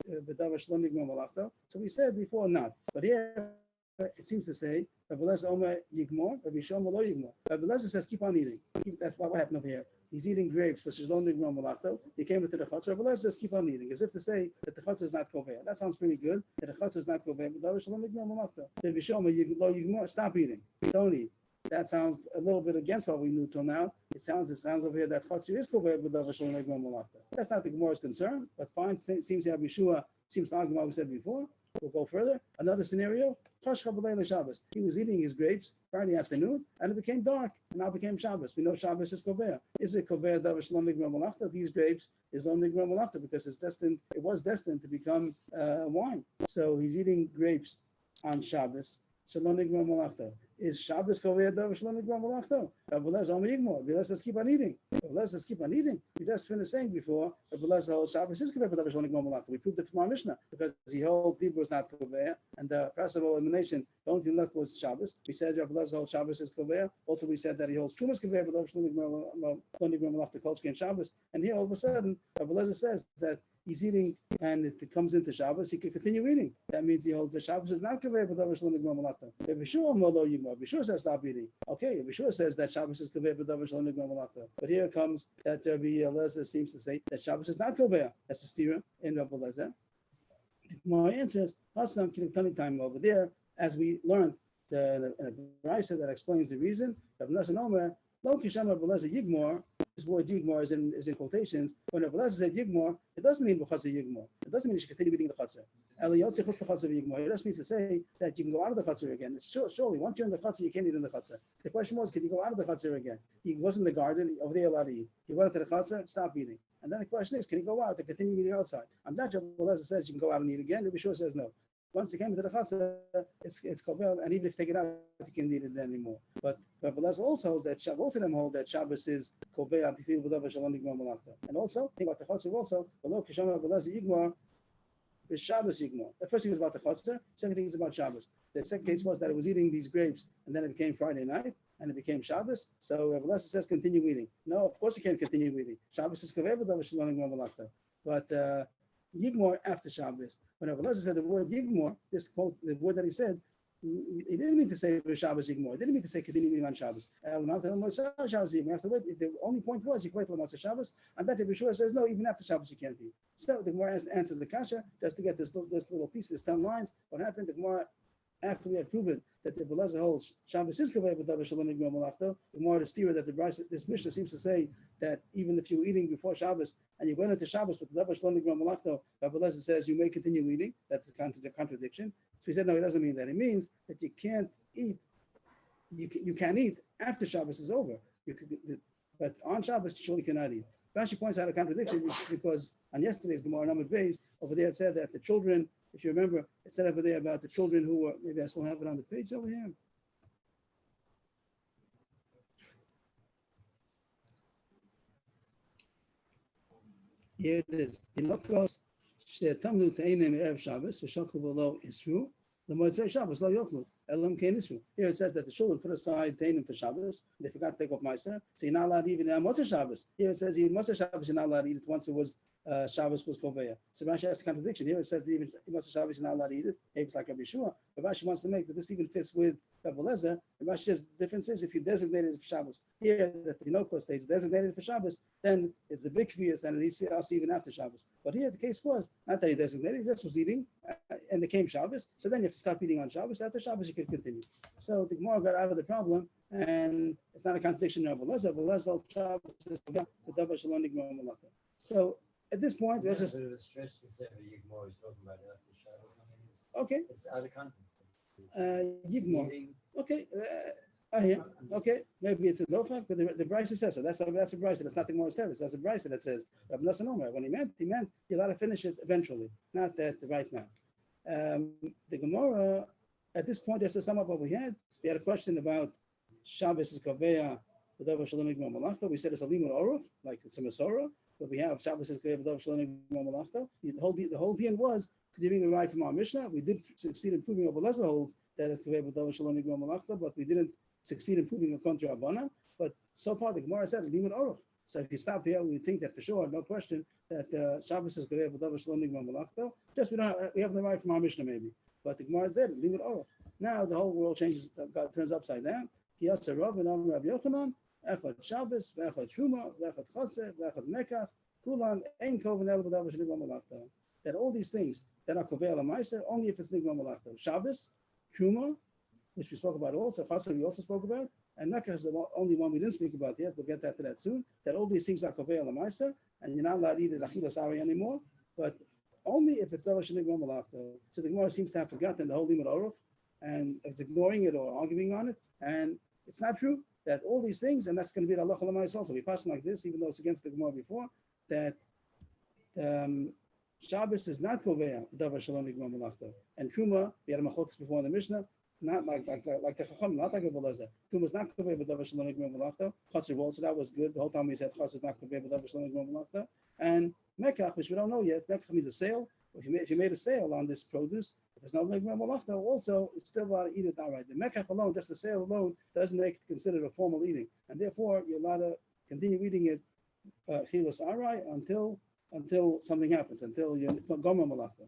b'davar shalom nigma malachto? So we said before not, but here it seems to say Rabbi Elazar Omer yigmor, Rabbi Shlomo lo yigmor. Rabbi Elazar says keep on eating. That's what happened over here. He's eating grapes, which is lo nigma malachto. He came into the chatzah. Rabbi Elazar says keep on eating, as if to say that the chatzah is not koveya. That sounds pretty good. That the chatzah is not koveya, b'davar shalom nigma malachto. Rabbi Shlomo lo yigmor, stop eating. Don't eat. That sounds a little bit against what we knew till now. It sounds over here that chatzah is koveya b'davar shalom nigma malachto. That's not the Gemara's concern, but fine. Seems to have Yeshua seems to argue what we said before. We'll go further. Another scenario. He was eating his grapes Friday afternoon, and it became dark, and now became Shabbos. We know Shabbos is koveya. Is it koveya davar shalom nigma malachto? These grapes is lo nigma malachto because it was destined to become wine. So he's eating grapes on Shabbos. Shalom nigma malachto. Is Shabbos koveya davar shalom nigma malachto? Rabbi Elazar Omer yigmor. Let's keep on eating. Let's keep on eating. We just finished saying before, Rabbi Elazar holds Shabbos is koveya davar shalom nigma malachto. We proved it from our Mishnah because he holds dibur is not koveya, and the process of elimination, the only thing left was Shabbos. We said Rabbi Elazar holds Shabbos is koveya. Also, we said that he holds trumas koveya but davar shalom nigma malachto kolchki and Shabbos. And here all of a sudden, Rabbi Elazar says that he's eating and it comes into Shabbos, he can continue eating. That means he holds that Shabbos is not koveya but davar shalom nigma malachto. Rabbi Yeshua says stop eating. Okay, Rabbi Yeshua says that Shabbos is koveya but davar shalom nigma malachto. But here comes that Rabbi Elazar seems to say that Shabbos is not koveya. That's the stira in Rabbi Elazar. My answer is Hasam Kinik time over there, as we learned the brayso that explains the reason. Rabbi Elazar Omer lo kisham Rabbi Elazar yigmor. This word yigmor is in quotations. When Rabbi Elazar said yigmor, it doesn't mean b'chatzah yigmor. It doesn't mean you should continue eating the chatzah. It just means to say that you can go out of the chatzah again. It's surely once you're in the chatzah, you can't eat in the chatzah. The question was, could you go out of the chatzah again? He was in the garden, over there allowed to eat. He went into the chatzah, stop eating. And then the question is, can he go out and continue eating outside? I'm not sure Rabbi Elazar says you can go out and eat again. Rabbi Yeshua says no. Once you came into the chatzah, it's kovel, and even if you take it out, you can't eat it anymore. But Rabbi Elazar also holds that both of them hold that Shabbos is kovel b'davar shalom nigma malachto. And also, think about the chatzah also. Below kisham Rabbi Elazar yigmor is Shabbos yigmor. The first thing is about the chatzah. Second thing is about Shabbos. The second case was that it was eating these grapes, and then it became Friday night, and it became Shabbos. So Rabbi Elazar says continue eating. No, of course you can't continue eating. Shabbos is kovel b'davar shalom nigma malachto. But Yigmor after Shabbos. When Rabbi Elazar said the word Yigmor, this quote, the word that he said, he didn't mean to say Shabbos Yigmor. He didn't mean to say continue eating on Shabbos. Shabbos Yigmor. The only point was you wait till Motzei Shabbos, and that Rabbi Yeshua says no, even after Shabbos you can't eat. So the Gemara has to answer the kasha just to get this little piece, this 10 lines. What happened? The Gemara, after we had proven that the Rabbi Elazar holds Shabbos is koveya b'davar shalom nigma malachto, the Gemara is stira that this Mishnah seems to say that even if you were eating before Shabbos and you went into Shabbos with the davar shalom nigma malachto, Rabbi Elazar says you may continue eating. That's a contradiction. So he said no, it doesn't mean that. It means that you can't eat you can't eat after Shabbos is over. You could, but on Shabbos you surely cannot eat. Rashi points out a contradiction because on yesterday's Gemara number base over there it said that the children, if you remember, it said over there about the children who were, maybe I still have it on the page over here. Here it is. Tinokos shetamlu te'enim erev Shabbos v'shakhu below Isru l'motzei Shabbos lo yochlu elam kein Isru. Here it says that the children put aside te'enim for Shabbos. They forgot to take off Meiser, so you're not allowed to eat it on Motzei Shabbos. Here it says even Motzei Shabbos you're not allowed to eat it once it was Shabbos was Koveya. So Rashi has a contradiction. Here it says that even Motzei Shabbos you're not allowed to eat it. Maybe it's like Rabbi Yeshua, but Rashi wants to make that this even fits with Rabbi Lezer. And Rashi says the difference is if you designated it for Shabbos. Here that the Tinokos states designated for Shabbos, then it's a big kvius and it's also even after Shabbos. But here the case was not that he designated, he just was eating and it came Shabbos. So then you have to stop eating on Shabbos. After Shabbos you can continue. So the Gemara got out of the problem, and it's not a contradiction of Rabbi Lezer. Rabbi Lezer Shabbos is the Davar Shalom Nigmar Malachta. So at this point, we'll just.
A bit of a stretch to say that Yigmor is talking about after Shabbos.
Okay.
It's out of context.
Yigmor. Okay. Here. Okay. Maybe it's a dochak, but the Bryce says so. That's a Bryce. That's not the Gemara's teretz. That's a Bryce that says Rabbi Nosson Omer. When he meant you're allowed to finish it eventually, not that right now. The Gemara at this point, just to sum up what we had a question about Shabbos is Kaveya B'Davar Shalom Nigmar Malachta. We said it's a limud oruch, like it's a Masorah. But we have Shabbos is Kaveya B'Davar Shalom Nigmar Malachta. The whole deal was continuing to ride from our Mishnah. We did succeed in proving Rabbi Lezer holds that it's Kaveya B'Davar Shalom Nigmar Malachta, but we didn't succeed in proving a contra Rabbana. But so far the Gemara said limud oruch. So if you stop here, we think that for sure, no question, that Shabbos is Kaveya B'Davar Shalom Nigmar Malachta. Just we have the right from our Mishnah maybe. But the Gemara is there, limud oruch. Now the whole world changes, God turns upside down. Kiyasa Rav and Amar Rabbi Yochanan, Echad Shabbos, Echad Truma, Echad Chotzer, Echad Mekach, Kulan, Ein Koven El B'Davar Shalom Nigmar Malachta. That all these things that are Kovei L'Maiser, only if it's Nigmar Malachta. Shabbos, Truma, which we spoke about also, Chotzer we also spoke about, and Mekach is the only one we didn't speak about yet. We'll get to that soon. That all these things are Kovei L'Maiser, and you're not allowed to eat it Achilas Ari anymore, but only if it's Davar Shalom Nigmar Malachta. So the Gemara seems to have forgotten the whole limud oruch, and is ignoring it or arguing on it, and it's not true that all these things, and that's going to be the halacha l'mais also. We pass like this, even though it's against the Gemara before, that Shabbos is not koveya Davar Shalom Nigmar Malachta, and Truma we had a machotes before in the Mishnah, not like the Chacham, not like Rabbi Lezer. Truma is not koveya Davar Shalom Nigmar Malachta. Chotzer also that was good. The whole time we said Chotzer is not koveya Davar Shalom Nigmar Malachta, and Mekach, which we don't know yet. Mekach means a sale. If you made a sale on this produce, if it's not Nigmar Malachta, also it's still allowed to eat it outright. The Mekach alone, just the sale alone, doesn't make it considered a formal eating, and therefore you're allowed to continue eating it chilas arai until something happens, until you're Gomer Malachta.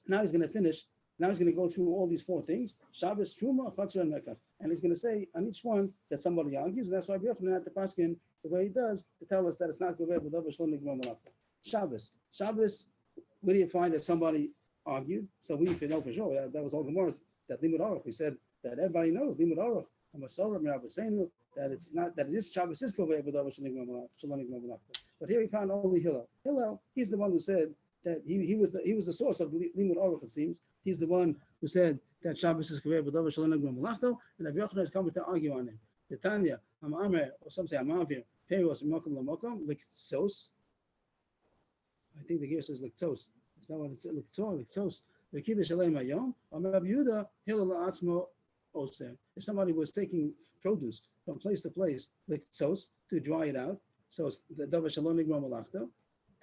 Now he's going to finish. Now he's going to go through all these four things: Shabbos, Truma, Chotzer, and Mekach, and he's going to say on each one that somebody argues, and that's why Yochanan had to paskin the way he does to tell us that it's not Gover B'Davar Shalom Nigmar Malachta. Shabbos. Where do you find that somebody argued? So we know for sure that was all Gemara, that limud oruch. We said that everybody knows limud oruch. And Masorah Rabbi saying that it's not that it is Shabbos is Kovei B'Davar Shalom Nigmar Malachta. But here we found only Hillel. Hillel, he's the one who said that he was the source of limud oruch. It seems he's the one who said that Shabbos is Kovei B'Davar Shalom Nigmar Malachta, and Rabbi Yochanan is coming to argue on him. The Tanya, Amamer, or some say Amavir, Peros Mokom Lamokom, Liktsos. I think the gear says Liktos. It's not what it says. Liktos. The Kiddush Shalem Hayom. Rabbi Yehuda Hillel Atzmo Oser. If somebody was taking produce from place to place, Liktos, to dry it out, so it's the Davar Shalom Nigmar Malachta,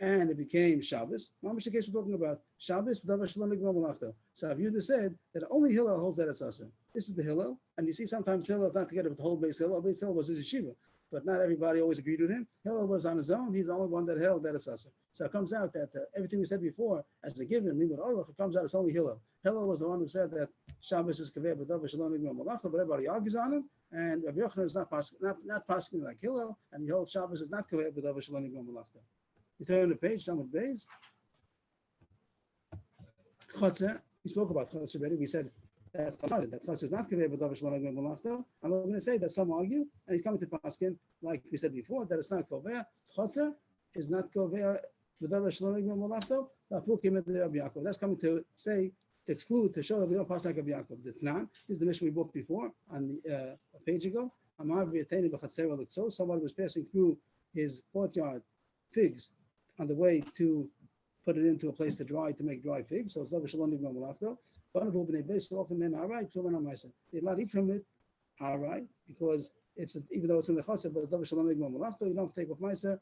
and it became Shabbos. Mamish the case we're talking about. Shabbos Davar Shalom Nigmar Malachta. So Rabbi Yehuda said that only Hillel holds that as Aser. This is the Hillel, and you see sometimes Hillel is not together with the whole base Hillel. Base Hillel was his yeshiva. But not everybody always agreed with him. Hillel was on his own. He's the only one that held that assassin. So it comes out that everything we said before, as a given, limud oruch, it comes out it's only Hillel. Hillel was the one who said that Shabbos is Kaveh B'Davar Shalom Nigmar Malachta, but everybody argues on him. And Rabbi Yochanan is not passing like Hillel, and he holds Shabbos is not Kaveh B'Davar Shalom Nigmar Malachta. You turn the page, Talmud Beis. Chotzer, we spoke about Chotzer already. We said that's decided that Chotzer is not Kaveh B'Davar Shalom Nigmar Malachta. And we're going to say that some argue, and he's coming to Paskin, like we said before, that it's not Kaveh. Chotzer is not Kaveh B'Davar Shalom Nigmar Malachta. That's coming to say to exclude, to show that we don't pass like Rabbi Yaakov. The Tnan, this is the mission we bought before on the, a page ago. Somebody was passing through his courtyard figs on the way to put it into a place to dry, to make dry figs. So it's Davar Shalom Nigma Malachto. One of who been based often men all right, two men on myself. They not eat from it, all right, because it's even though it's in the chassid, but Davar Shalom Nigma Malachto, you don't take off myself.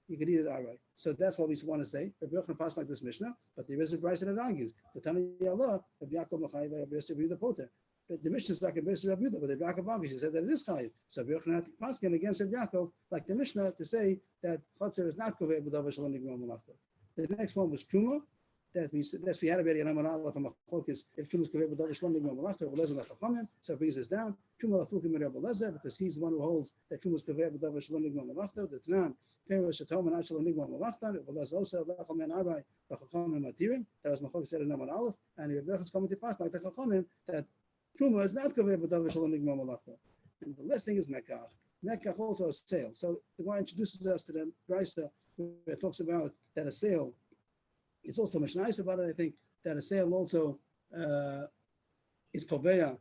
You could eat it all right. So that's what we want to say. Rabbi Yochanan passed like this Mishnah, but there is a price that argues. The Tani Allah, Rabbi Yaakov L'chayiv, Rabbi Yosef Yehuda Poter. The Mishnah is like a base of Rabbi Yehuda, but Rabbi Yaakov obviously said that it is chayiv. So Rabbi Yochanan passed against Rabbi Yaakov, like the Mishnah, to say that Chatzir is not kovei b'davar shalom nigma malachto. The next one was Truma. That we had already an Amanah from a focus. If Truma is kovei b'davar shalom nigma malachto, Rabbi Lezer lachachamim. So it brings us down. Truma lafukim and Rabbi Lezer, because he's the one who holds that Truma is kovei b'davar shalom nigma malachto. The Tanan. That was Machok said in Naman Aleph, and the Rebbe is coming to pass like the Chachamim that Truma is not Kaveh B'Davar Shalom Nigma Malachta. And the last thing is Mekach. Mekach also a sale. So the Gemara introduces us to the Brisa where it talks about that a sale. It's also much nice about it. I think that a sale also is Koveya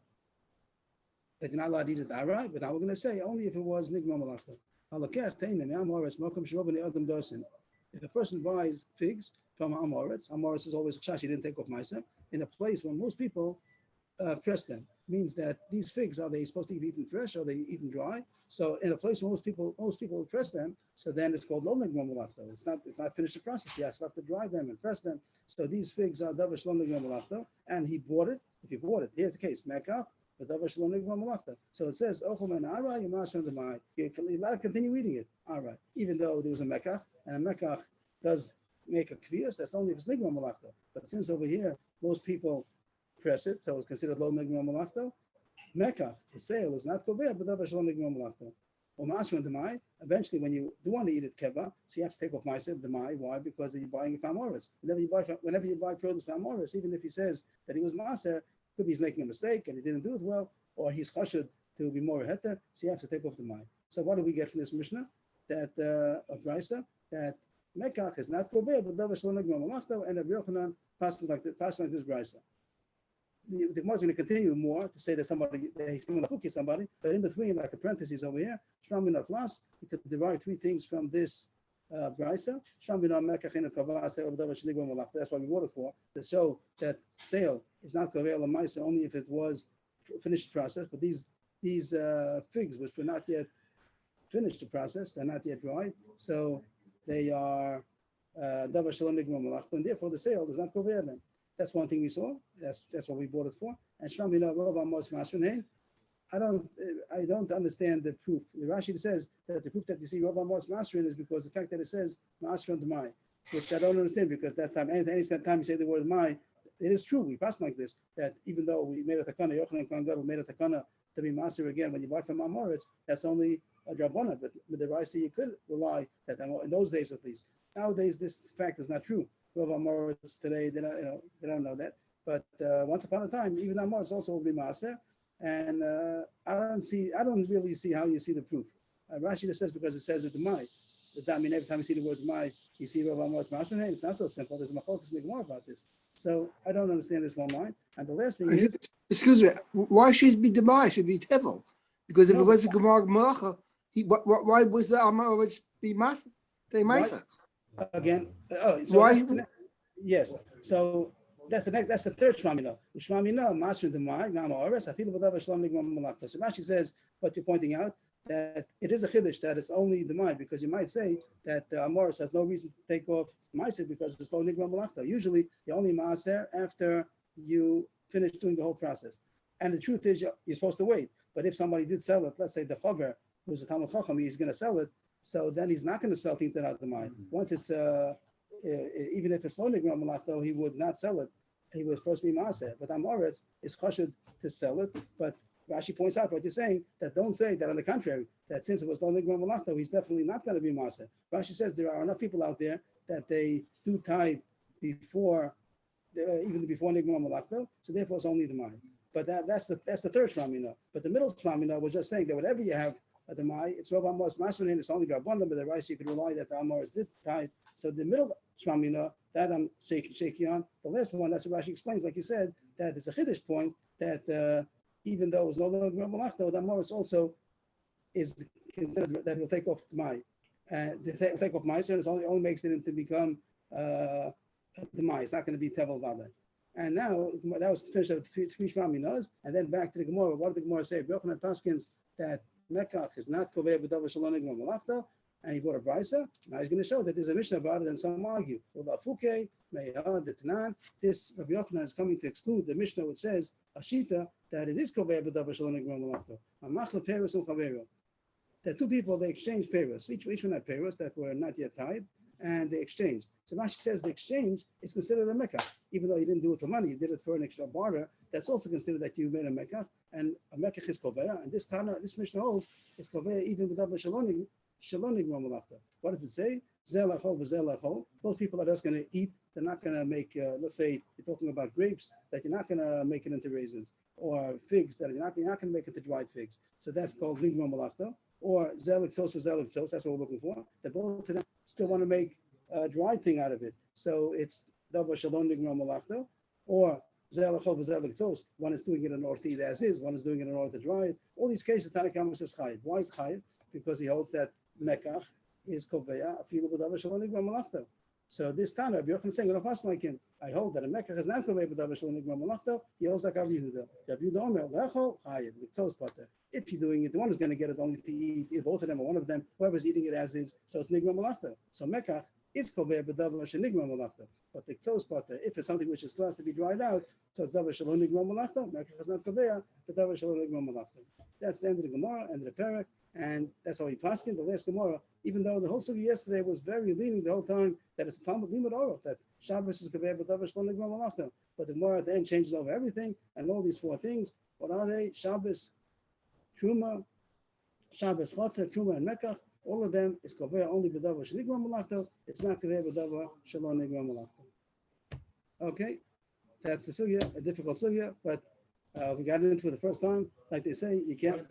that you're not allowed to eat it outright. But now we're going to say only if it was Nigma Malachta. If a person buys figs from Amoritz is always chash, he didn't take off Maisa, in a place where most people press them. Means that these figs, are they supposed to be eaten fresh or are they eaten dry? So in a place where most people press them, so then it's called lo nigma malachto. It's not finished the process. You have to dry them and press them. So these figs are davar shalom nigma malachto, and he bought it. If he bought it, here's the case, mekach. So it says, you're allowed to continue eating it. All right. Even though there was a mekach, and a mekach does make a kviyas, that's only if it's nigma malachta. But since over here, most people press it, so it's considered low nigma malachta. Mekach, the sale is not koveh, but davar shalom nigma malachta. Eventually, when you do want to eat it keva, so you have to take off ma'aser demai. Why? Because you're buying it from Amoritz. Whenever you buy produce from Amoritz, even if he says that he was ma'aser, could be he's making a mistake and he didn't do it well, or he's chashud to be more heter, so you have to take off the mind. So what do we get from this Mishnah? That of Brisa, that Mekach is not koveh, but davar shalom nigma malachta, and Rabbi Yochanan passing like this Brisa. The Gemara is going to continue more to say that he's going to somebody, but in between, like a parenthesis over here, Shram bin Aflas, we could derive three things from this Brisa. Shram bin Mekach in a kavah, say davar shalom nigma malachta. That's why we bought it for, to show that sale is not koveh l'maisa only if it was finished process. But these figs, which were not yet finished the process, they're not yet dried, so they are davar shalom nigma malachta, and therefore the sale does not koveh them. That's one thing we saw. That's what we bought it for. And Shram bin Amos Masrin. I don't understand the proof. The Rashi says that the proof that you see Rav Amos Masrin is because the fact that it says Masrin to Mai, which I don't understand because that time, any time you say the word Mai, it is true. We pass like this, that even though we made a takana, Yochanan Kohen Gadol made a takana to be master again, when you buy from Amoritz, that's only a drabana. But with the Rashi, you could rely that in those days at least. Nowadays, this fact is not true. Rav Amoritz today, they don't know that. But once upon a time, even Amoritz also will be master. And I don't really see how you see the proof. Rashi just says because it says it to Mai. Does that mean every time you see the word Mai, you see Rav Amos Masrin? It's not so simple. There's a machlokas in the Gemara about this. So I don't understand this one line. And the last thing is,
excuse me, why should it be Demai? It should be Tevel? Because if it was a Gemara Malacha, why was the Amos be Masa? They Masa.
Again, so why? Yes. So that's the third Shlamina. Shlamina, Masrin Demai, Nama Oris, Afilu B'Davar Shalom Nigma Malachta. So Rashi says what you're pointing out, that it is a chiddush that it's only the mind, because you might say that Amoritz has no reason to take off Ma'aser because it's lo nigma malachta. Usually, you only Ma'aser after you finish doing the whole process. And the truth is, you're supposed to wait. But if somebody did sell it, let's say the chaver, who's a Talmud Chacham, he's going to sell it, so then he's not going to sell things that are out of the mind. Once it's, even if it's lo nigma malachta, he would not sell it. He would first be Ma'aser. But Amoritz is chashud to sell it, but Rashi points out what you're saying, that don't say that on the contrary, that since it was lo nigma malachta, he's definitely not going to be maser. Rashi says there are enough people out there that they do tithe before, even before nigma malachta, so therefore it's only the mind. But that's the third shlamina. But the middle shlamina was just saying that whatever you have at the mai, it's Rav Amos Masrin, it's only Rabbanan, but the Rashi you could rely that the Amoritz did tithe. So the middle shlamina, That I'm shaky on. The last one, that's what Rashi explains, like you said, that it's a chiddush point that even though it's no longer malachto, that more it's also is considered that he'll take off my, take off my, so it only makes it into become the my. It's not going to be tevel vada. And now that was finished with three shvaminos, and then back to the Gemara. What did the Gemara say? Yochanan Paskins that Mekach is not kovei b'davar shalonig malachto, and he brought a brisa. Now he's going to show that there's a mishnah about it, and some argue. Well, the Meyad, the Tanan. This Rabbi Yochanan is coming to exclude the mishnah which says Ashita that it is kovei b'davar shalonig malachto. Amachla peres and chavero. There are two people, they exchanged payros. Each one had payros that were not yet tied, and they exchanged. So Rashi says the exchange is considered a mekach, even though you didn't do it for money, you did it for an extra barter. That's also considered that you made a mekach, and a mekach is koveya. And this Mishnah holds it's koveya even without the shalonig malachta. What does it say? Zel achol v'zel achol. Both people are just going to eat. They're not going to make. Let's say you're talking about grapes that you're not going to make it into raisins, or figs that you're not going to make it into dried figs. So that's called ligma malachta. Or zeliktos for zeliktos, that's what we're looking for. They both of them still want to make a dried thing out of it. So it's davar shalom nigma malachto, or zelachol for zeliktos. One is doing it in order to eat as is, one is doing it in order to dry it. All these cases, Tanakh says chayiv. Why is chayiv? Because he holds that mekach is koveya afilu b'davar shalom nigma malachto. So this Tana, Rabbi Yochanan saying, like him, I hold that a mekach is not koveya b'davar shalom nigma malachto. He holds like Rabbi Yehuda. Rabbi Yehuda omer lechol chayiv l'tzos pater. If you're doing it, the one who's going to get it only to eat, if both of them or one of them, whoever's eating it as is, so it's nigma malachta. So mekach is koveya b'davar shenigma malachta. But the tzos pater, if it's something which is still has to be dried out, so it's davar shalom nigma malachta. Mekach is not koveya, but davar shalom nigma malachta. That's the end of the Gemara, end of the parak, and that's how he paskin. The last Gemara, even though the whole sugi yesterday was very leaning the whole time that it's a Talmud limud orach that Shabbos is koveya b'davar shalom nigma malachta. But the Gemara at the end changes over everything, and all these four things. What are they? Shabbos, Truma, Shabbos, Chotzer, Truma, and Mekach, all of them is koveya only b'davar shenigma malachto. It's not koveya b'davar shalom nigma malachto. Okay, that's the sugya, a difficult sugya, but we got into it the first time. Like they say, you can't.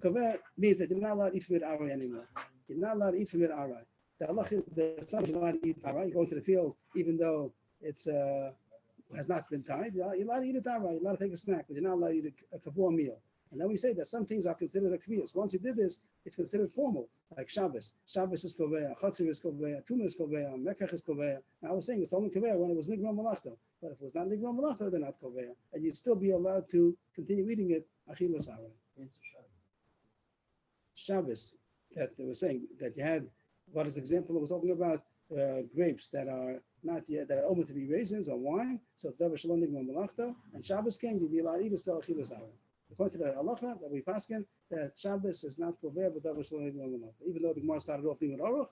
Koveya means that you're not allowed to eat from it aray anymore. You're not allowed to eat from it aray. The halach is that some you're allowed to eat aray. You go into the field, even though it's has not been tied. You're allowed to eat it aray. You're allowed to take a snack, but you're not allowed to eat a kavua meal. And then we say that some things are considered a kviyas. Once you did this, it's considered formal, like Shabbos. Shabbos is koveya, Chatzir is koveya, Truma is koveya, Mekach is koveya. Now I was saying it's only koveya when it was nigma malachto. But if it was not nigma malachto, they're not koveya. And you'd still be allowed to continue eating it, achilas aray. Shabbos, that they were saying that you had, what is the example we're talking about? Grapes that are not yet, that are open to be raisins or wine. So it's davar shalom nigma malachto. And Shabbos came, you'd be allowed to eat it still achilas aray. According to the halacha that we paskin, that Shabbos is not koveya b'davar shalom nigma malachto. Even though the Gemara started off limud orach,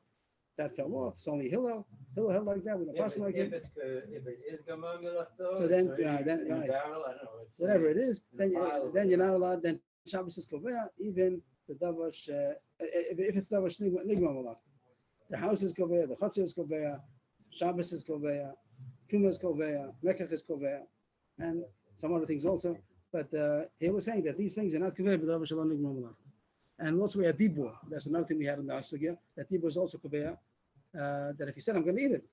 that fell off. It's only Hillel held like that. We don't paskin like it.
If it is gamar melachto,
So then,
right,
then right.
barrel, I don't know.
Whatever it is, then you're not allowed. Then Shabbos is koveya, even the davar if it's davar nigma malachto. The house is koveya, the chatzir is koveya, Shabbos is koveya, Truma is koveya, Mekach is koveya, and some other things also. But he was saying that these things are not koveya b'davar shalom nigma malachta. And also we had dibur. That's another thing we had in the sugya. That dibur is also koveya. That if he said I'm going to eat it,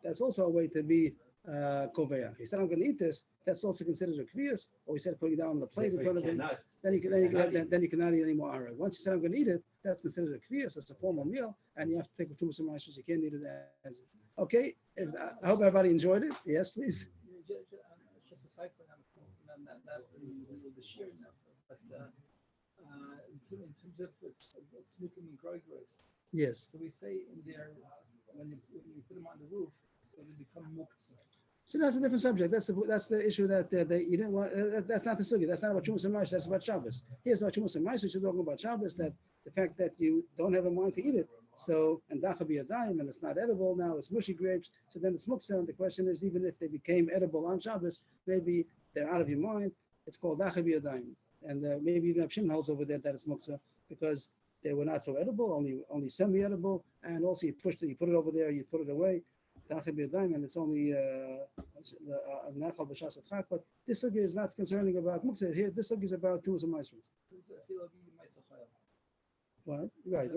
that's also a way to be koveya. He said I'm going to eat this. That's also considered a kviyas. Or he said put it down on the plate in front of him. Then you cannot eat any more aray. Once you said I'm going to eat it, that's considered a kviyas. That's a formal meal, and you have to take it to some ma'asros. You can't eat it as okay. I hope everybody enjoyed it. Yes, please.
Just a side point on that the shear now, but in terms of smoking and growing grapes.
Yes.
So we say in there when you put them on the roof, so they become muktzah.
So that's a different subject. That's the issue that you didn't want. That's not the sugya. That's not about Chumas and Maish. That's about Shabbos. Here's about Chumas and Maish, which is talking about Shabbos. That the fact that you don't have a mind to eat it. So and dacha be a dime, and it's not edible now. It's mushy grapes. So then it's muktzah. And the question is, even if they became edible on Shabbos, maybe they're out of your mind. It's called dacha be a dime. And maybe even Rav Shimon holds over there that it's muktzah because they were not so edible, only semi-edible, and also you put it over there, you put it away. And it's only nachal b'shas atchak. But this sugya is not concerning about muktzah. Here, this sugya is about Chumas and Maasros. What? Right.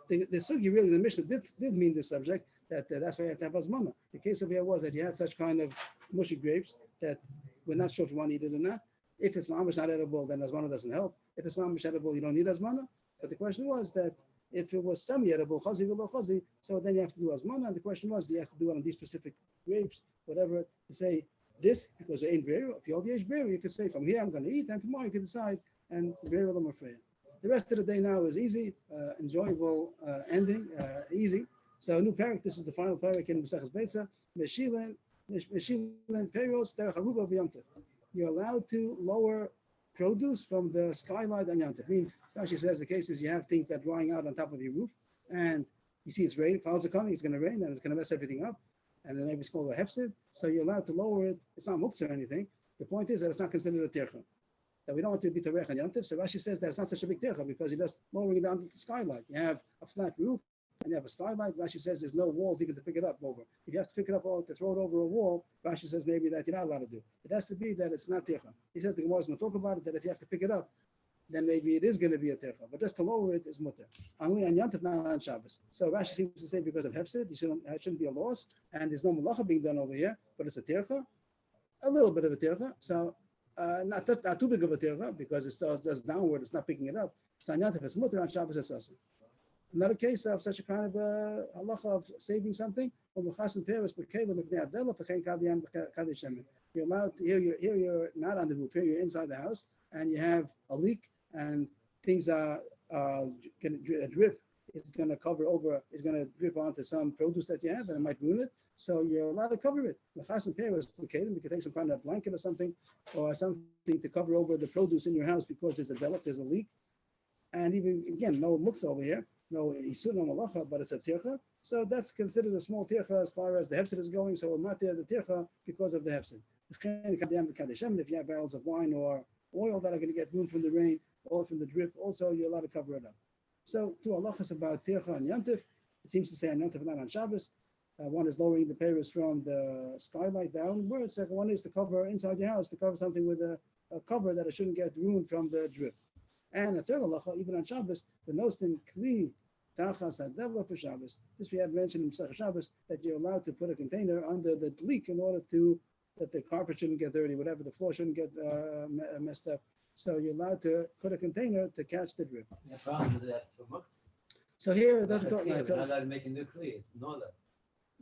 The sugya really, the Mishnah did mean this subject. that's why you have to have azmana. The case of here was that you had such kind of mushy grapes that we're not sure if you want to eat it or not. If it's mamish not edible, then azmana doesn't help. If it's mamish edible, you don't need azmana. But the question was that if it was semi-edible, chazi v'lo chazi, so then you have to do azmana. And the question was, do you have to do it on these specific grapes, whatever, to say this, because there ain't beer. If you hold the age beer, you could say, from here I'm going to eat, and tomorrow you can decide, and beer will afraid. The rest of the day now is easy, enjoyable ending, easy. So a new parak, this is the final parak in Maseches Beitza, Meshilen Peros Derech Aruba B'Yom Tov. You're allowed to lower produce from the skylight on Yom Tov. Means, Rashi says, the case is you have things that are drying out on top of your roof, and you see it's raining, clouds are coming, it's going to rain, and it's going to mess everything up, and then maybe it's called a hefsid, so you're allowed to lower it. It's not muktzah or anything. The point is that it's not considered a tircha. That we don't want to be terech on Yom Tov, so Rashi says that it's not such a big tircha because you're just lowering it down to the skylight. You have a flat roof, and you have a skylight. Rashi says there's no walls even to pick it up over. If you have to pick it up or to throw it over a wall, Rashi says maybe that you're not allowed to do. It has to be that it's not tircha. He says the Gemara is going to talk about it, that if you have to pick it up, then maybe it is going to be a tircha. But just to lower it is mutter. Only on Yom Tov, not on Shabbos. So Rashi seems to say because of hefsid, it shouldn't be a loss, and there's no malacha being done over here, but it's a tircha, a little bit of a tircha. So not too big of a tircha because it's just downward, it's not picking it up. So on Yom Tov, it's mutter, on Shabbos, it's also. Another case of such a kind of halacha of saving something. You're allowed to, here you're not on the roof, here you're inside the house, and you have a leak, and things are going to drip. It's going to cover over, it's going to drip onto some produce that you have, and it might ruin it. So you're allowed to cover it. You can take some kind of blanket or something to cover over the produce in your house because there's a leak. And even, again, no muktzah over here. No isur, no malacha, but it's a tircha. So that's considered a small tircha as far as the hefsid is going. So we're not there the tircha because of the hefsid. If you have barrels of wine or oil that are going to get ruined from the rain or from the drip, also you're allowed to cover it up. So two halachas about tircha and Yom Tov. It seems to say on Yom Tov, not on Shabbos. One is lowering the peiros from the skylight downwards. Second one is to cover inside your house, to cover something with a cover that it shouldn't get ruined from the drip. And a third halacha, even on Shabbos, the nostim kli tachas hadevla for Shabbos. This we had mentioned in Masechah Shabbos that you're allowed to put a container under the leak in order that the carpet shouldn't get dirty, whatever, the floor shouldn't get messed up. So you're allowed to put a container to catch the drip.
The problem is that for muktzah.
So here it doesn't talk
We're
about
not allowed to make a new kli. It's nola.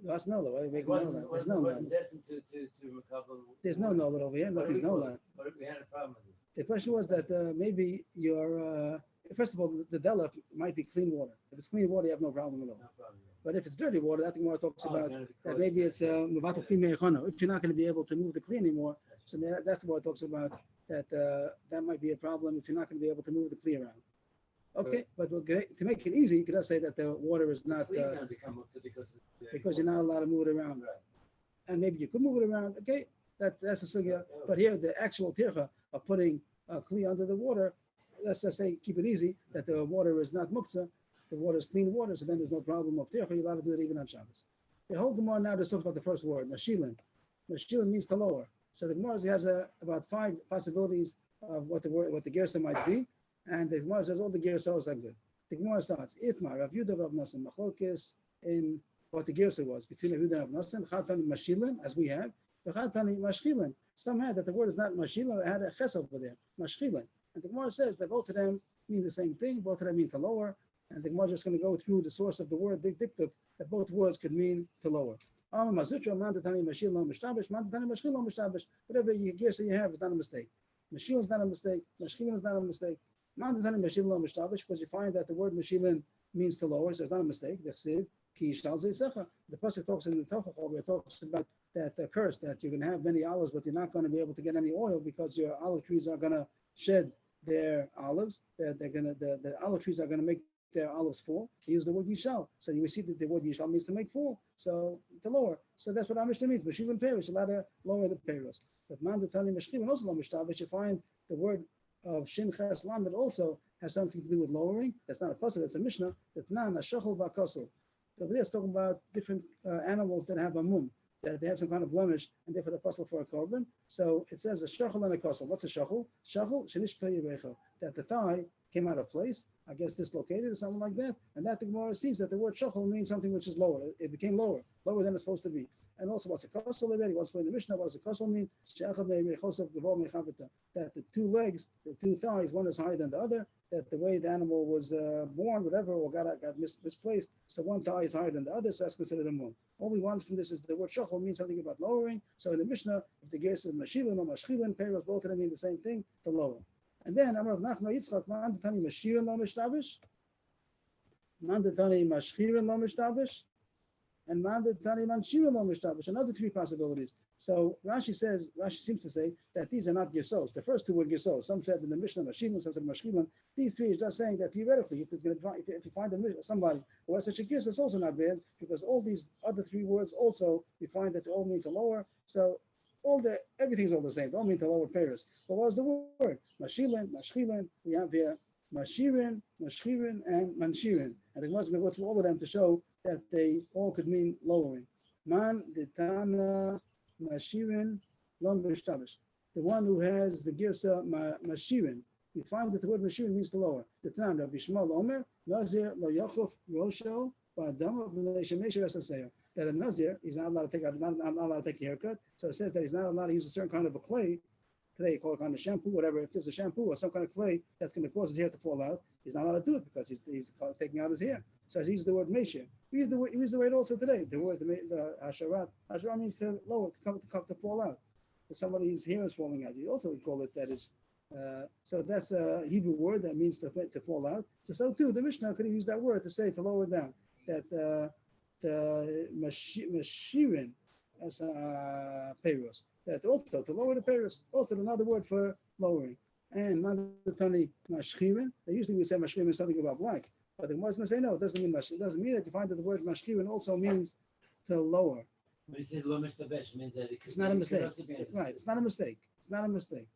That's nola. Why do you make
It
nola? There's no nola.
wasn't destined to recover.
There's no nola over here. Nothing's nola.
But we had a problem with this.
The question was that maybe your first of all, the dela might be clean water. If it's clean water, you have no problem at all.
No problem.
But if it's dirty water, that Gemara talks about
it's
that maybe it's mevatel kli me'echana. If you're not going to be able to move the kli anymore, so that's what it talks about. That might be a problem if you're not going to be able to move the kli around. Okay, but to make it easy, you could just say that the water is not
The kli's going to become muktzah
because you're not allowed to move it around.
Right.
And maybe you could move it around. Okay, that's a sugya. But here, the actual tircha of putting a kli under the water, let's just say, keep it easy, that the water is not muktzah, the water is clean water, so then there's no problem of tircha. You're allowed to do it even on Shabbos. The whole Gemara now just talks about the first word, mashilin. Mashilin means to lower. So the Gemara has about 5 possibilities of what the gersa might be, and the Gemara says all the gersos are good. The Gemara starts, Itmar, Rav Yudah, Rav Nassim, Machlokes, in what the gersa was between Rav Yudah and Rav Nassim, Chatani mashilin, as we have, Chatani mashchilin. Some had that the word is not mashilin, it had a ches over there, mashchilin. And the Gemara says that both of them mean the same thing, both of them mean to lower, and the Gemara is just going to go through the source of the word, diktuk, that both words could mean to lower. Whatever gersa you have is not a mistake. Mashilin is not a mistake, mashchilin is not a mistake. Because you find that the word mashilin means to lower, so it's not a mistake. The pasuk talks in the Tochach where it talks about that the curse that you're going to have many olives, but you're not going to be able to get any oil because your olive trees are going to shed their olives. The olive trees are going to make their olives fall. They use the word yishal. So you see that the word yishal means to make fall, so to lower. So that's what our Mishnah means. Mashilin peiros, allowed to lower the peiros. But mandatani mashchilin also lo mishtavish. You find the word of Shin Ches Lamed also has something to do with lowering. That's not a pasuk, that's a Mishnah. That nan hashachol v'akosel. Over there it's talking about different animals that have a mum. that they have some kind of blemish, and therefore they're possible for a korban. So it says a shachal and a kosel. What's a shachal? Shachal shenish peirecha, that the thigh came out of place, I guess dislocated or something like that, and that the Gemara sees that the word shachal means something which is lower. It became lower than it's supposed to be. And also, what's a kosel already? What's in the Mishnah? What does a kosel mean? That the two legs, the two thighs, one is higher than the other. That the way the animal was born, whatever, or got misplaced, so one thigh is higher than the other, so that's considered a moon. All we want from this is the word shachal means something about lowering. So in the Mishnah, if the gear says mashilin or mashchilin, peiros, both of them mean the same thing, to lower. And then Amar Nachman Yitzchak, man detani mashilin lo mishtabish, man detani mashchilin lo mishtabish, and man detani manshilin lo mishtabish. Another three possibilities. So Rashi seems to say that these are not Gersos. The first two were Gersos. Some said in the Mishnah Mashilin, some said Mashchilin. These three is just saying that theoretically, if you find somebody who has such a Gersa, it's also not bad, because all these other three words also, you find that they all mean to lower. So everything's all the same. They all mean to lower pairs. But what was the word? Mashilin, Mashchilin. We have here Mashirin, Mashchirin, and Manshirin. And the Gemara is going to go through all of them to show that they all could mean lowering. Man detana Mashirin lo mishtabish. The one who has the girsa Mashirin. We find that the word Mashirin means to lower. The Tan Rabbi Shmuel Omer Nazir lo yochuf rosho ba'adama v'lo yishmesh rasaseyo. That a Nazir is not allowed to take a haircut. So it says that he's not allowed to use a certain kind of a clay. Today you call it kind of shampoo, whatever. If there's a shampoo or some kind of clay that's going to cause his hair to fall out, he's not allowed to do it because he's taking out his hair. So he uses the word Meshir. We use the word also today. The word the Asharat. Asharat means to lower, to fall out. If somebody's hair is falling out, you also would call it that is. So that's a Hebrew word that means to fall out. So too, the Mishnah could have used that word to say to lower down. That the Mashirin as peiros. That also to lower the peiros. Also another word for lowering. And Mandatani Mashchirin. Usually we say Mashchirin is something about black. But the Muslims say no, it doesn't mean Mashchirin. It doesn't mean that. You find that the word Mashchirin also means to lower.
When you say lo mishtabesh, means that
It's not a mistake. Right, it's not a mistake. It's not a mistake.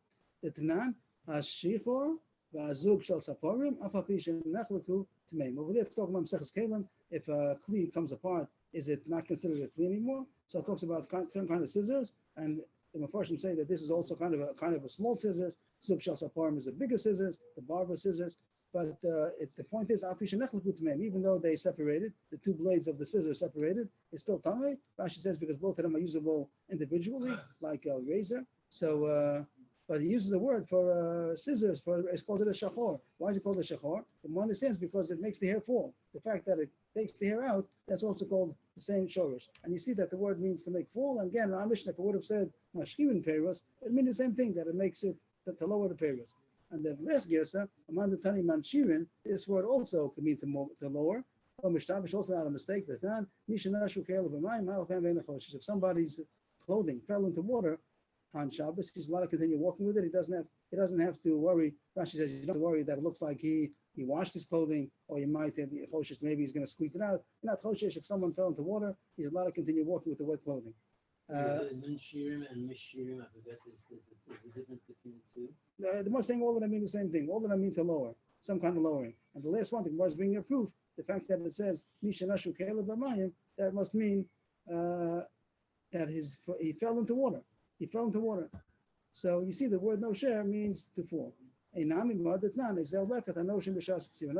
The Tanan, Hashichor, Vazug Shal Saporim, Afapishan Nechleku Tmeim. Over there it's talking about Mesechus Kalim. If a Kli comes apart, is it not considered a Kli anymore? So it talks about some kind of scissors, and the Mefarshim say that this is also kind of a small scissors. Zug Shal Saporim is a bigger scissors, the barber scissors. But the point is, even though they separated, the two blades of the scissors separated, it's still tamei. Rashi says because both of them are usable individually, like a razor. So, but he uses the word for scissors. It's called it a shachor. Why is it called a shachor? One understands because it makes the hair fall. The fact that it takes the hair out, that's also called the same shorish. And you see that the word means to make fall. And again, our Mishnah, if it would have said mashkirin peiros, it means the same thing, that it makes it to lower the peiros. And the last gersa, Amandatani Manshirin, this word also could mean to lower. Or Mishtabish, also not a mistake. If somebody's clothing fell into water on Shabbos, he's allowed to continue walking with it. He doesn't have to worry. Rashi says you don't have to worry that it looks like he washed his clothing, or you might have choshesh, maybe he's going to squeeze it out. You're not choshesh if someone fell into water. He's allowed to continue walking with the wet clothing.
Manshirim and Mishirim, I forget, there's a difference between the two.
The most saying all of them mean the same thing. All of them mean to lower, some kind of lowering. And the last one, the Gemara is bringing a proof. The fact that it says Mishanashu Kelev B'Mayim, that must mean that he fell into water. He fell into water. So you see, the word nosher means to fall. Another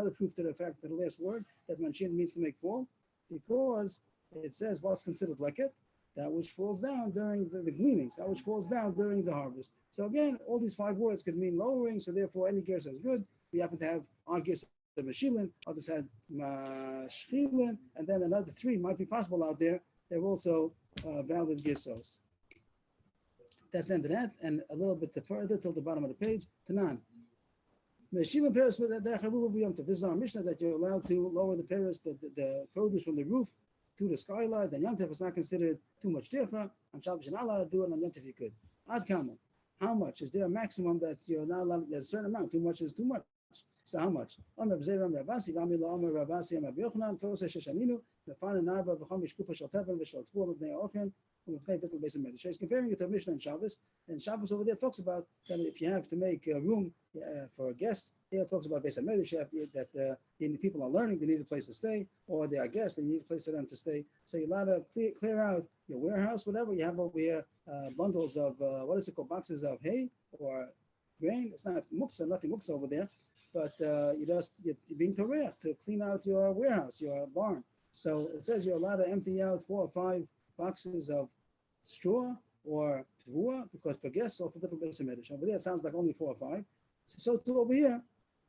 proof to the fact that the last word that Manshin means to make fall, because it says what's considered leket, that which falls down during the gleanings, that which falls down during the harvest. So again, all these five words could mean lowering, so therefore any gersa is good. We happen to have our gersa mashilin, others had mashchilin, and then another three might be possible out there. They're also valid gersos. That's the end of that, and a little bit further till the bottom of the page. Tanan. This is our Mishnah that you're allowed to lower the paris, the produce from the roof to the skylight. Then Yantif is not considered too much tircha. On Shabbos you're not allowed to do it. On Yantif you could. Ad kama. How much? Is there a maximum that you're not allowed? There's a certain amount. Too much is too much. So how much? נפל נעבה וחמיש קופה של תבן ושל צבוע מבני האופן ומבני ביטל בייס המדרש. He's comparing it to a Mishnah and Shabbos over there talks about that if you have to make a room for a guest, here it talks about base medrash that people are learning, they need a place to stay, or they are guests, they need a place for them to stay. So you're allowed to clear out your warehouse, whatever you have over here, bundles of what is it called, boxes of hay or grain. It's not muksa, nothing muksa over there, but you're being torah to clean out your warehouse, your barn. So it says you're allowed to empty out 4 or 5 boxes of straw or tvua because for guests or for bittul beis medrash. Over there it sounds like only 4 or 5. So too over here,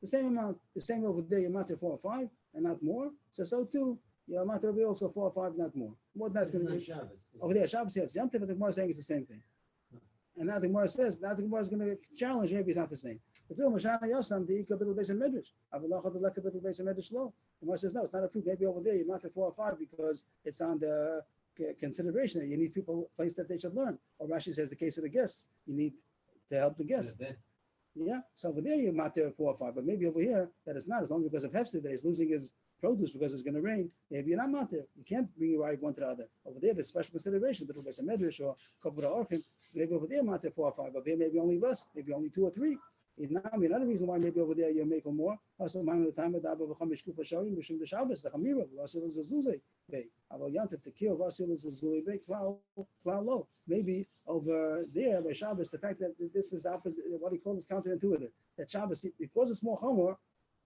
the same amount, the same over there, you're matter 4 or 5 and not more. So too, you're matter over here also 4 or 5, not more. What that's going to be over there, Shabbos, yeah, it's Yom Tov, but the Gemara is saying it's the same thing. And now the Gemara says, now the Gemara is going to challenge, maybe it's not the same. But the Mashana Yosam, the Ika Bittul Beis Medrash. Avalacha the Leka Bittul Beis Medrash low. The Gemara says, no, it's not approved. Maybe over there, you're matter 4 or 5 because it's on the consideration that you need people place that they should learn. Or Rashi says the case of the guests, you need to help the guests. Yeah, so over there you're matter 4 or 5, but maybe over here that is not, as long because of Hefsid that he's losing his produce because it's going to rain. Maybe you're not matter. You can't bring your wife one to the other. Over there, there's special consideration, Bittul Beis Medrash or Kavod Orchim. Maybe over there matter 4 or 5, but here maybe only less, maybe only 2 or 3. Another reason why maybe over there you're making more. Also, mind the time of the Chamish Kupa Sharim, Bishum the Shabbos, the Chamira, Vasil is a Zuzay Bay. Aval Yantif to kill Vasil is a Zuli Bay, Klau low. Maybe over there by Shabbos, the fact that this is opposite, what he calls counterintuitive. That Shabbos, because it's more Chomer,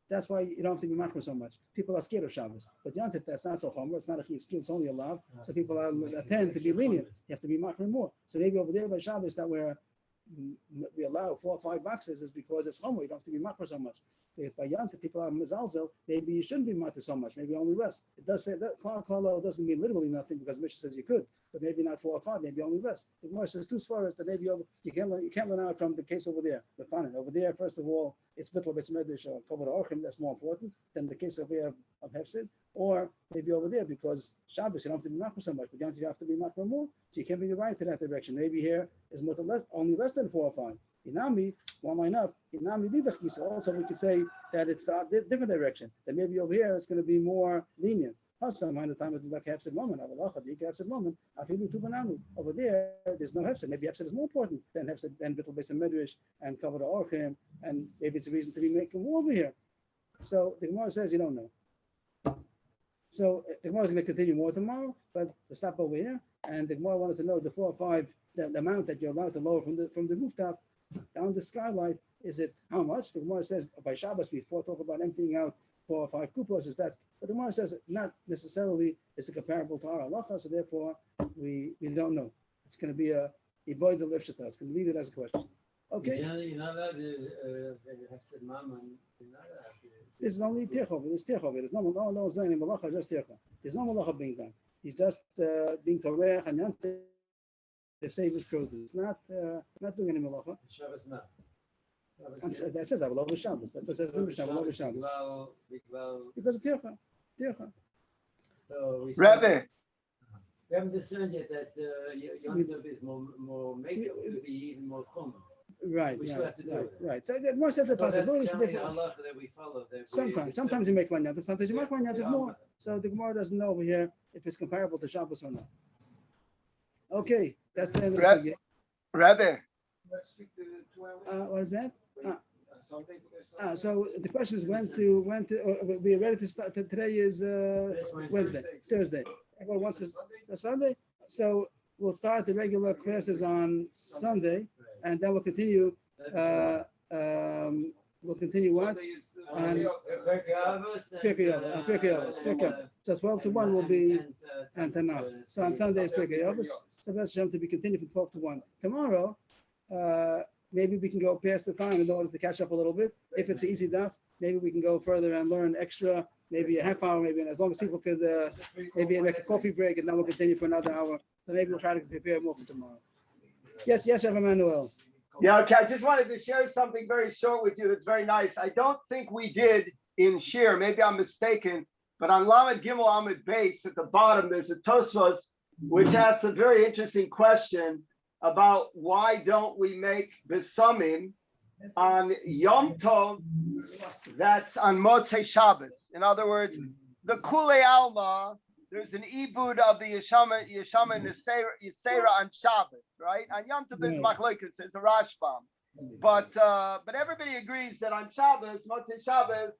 that's why you don't have to be machmer so much. People are scared of Shabbos. But Yantif, that's not so Chomer, it's not a chiyuv, it's only a lav. So people tend to be lenient. You have to be machmer more. So maybe over there by Shabbos that we allow 4 or 5 boxes is because it's chomer. You don't have to be makar so much. If by Yom Tov people are mezalzel, maybe you shouldn't be makar so much. Maybe only less. It does say that klal doesn't mean literally nothing because Mishnah says you could, but maybe not 4 or 5. Maybe only less. The Gemara says 2 svaras that maybe you can't learn out from the case over there. The fanin over there. First of all, it's bittul beis medrash or kavod orchim. That's more important than the case over here of hefsid. Or maybe over there because Shabbos you don't have to be makar so much, but Yom Tov you have to be makar more. So you can't be right to that direction. Maybe here is only less than 4 or 5. Inami, one line up, Inami Didach. Also, we could say that it's a different direction. That maybe over here it's going to be more lenient. Mind the time of the hefsid moment. Over there, there's no hefsid. Maybe hefsid is more important than hefsid than bittul beis medrash and kavod orchim, and maybe it's a reason to be making more over here. So the Gemara says you don't know. So the Gemara is going to continue more tomorrow, but we'll stop over here. And the Gemara wanted to know the 4 or 5, the amount that you're allowed to lower from the rooftop down the skylight. Is it how much? The Gemara says by Shabbos before talk about emptying out 4 or 5 kupos. Is that? But the Gemara says not necessarily is it comparable to our halacha. So therefore we don't know. It's going to be a avoid the lifshata. It's going to leave it as a question. Okay.
You're not allowed to have said mama.
This is only tirchov. It's tirchov. There's no one's learning malacha. Just tirchov. There's no malacha being done. He's just being torech and yantiv. They save his produce. It's not doing any malacha.
Shabbos not.
That says I will over Shabbos. That's what it says in Mishnah. I will over Shabbos. Because of tircha.
So
Rebbe,
we haven't discerned yet that Yom Tov is more makeup to be even more common.
Right.
We still have to do it.
Right. So more says a possibility.
That's the halacha that we follow.
Sometimes you make one yantiv. Sometimes you make one yantiv more. So the Gemara doesn't know over here if it's comparable to Shabbos or not. Okay, that's the end of the sugya.
Rebbe.
What is that? So the question is when to we are ready to start. Today is Thursday. Everyone wants to Sunday. So we'll start the regular classes on Sunday, and then we'll continue. We'll continue what? On Pirkei Avos. So 12 to 1 will be and Tanakh. So on Sunday is Pirkei Avos. So that's Hashem to be continued from 12 to 1. Tomorrow, maybe we can go past the time in order to catch up a little bit. If it's easy enough, maybe we can go further and learn extra, maybe a half hour, maybe, and as long as people could maybe make a coffee break, and then we'll continue for another hour. So maybe we'll try to prepare more for tomorrow. Yes, Rav Emanuel.
Yeah, okay. I just wanted to share something very short with you that's very nice. I don't think we did in Shir, maybe I'm mistaken, but on Lamed Gimel Amid Beis at the bottom, there's a Tosfos which asks a very interesting question about why don't we make Besamim on Yom Tov that's on Motzei Shabbos. In other words, the Kulei Alma, there's an ibud of the Yeshama and Yisera on Shabbos, right? On Yom Tov is Machlokes, there's a Rashbam. But everybody agrees that on Shabbos, Motzei Shabbos,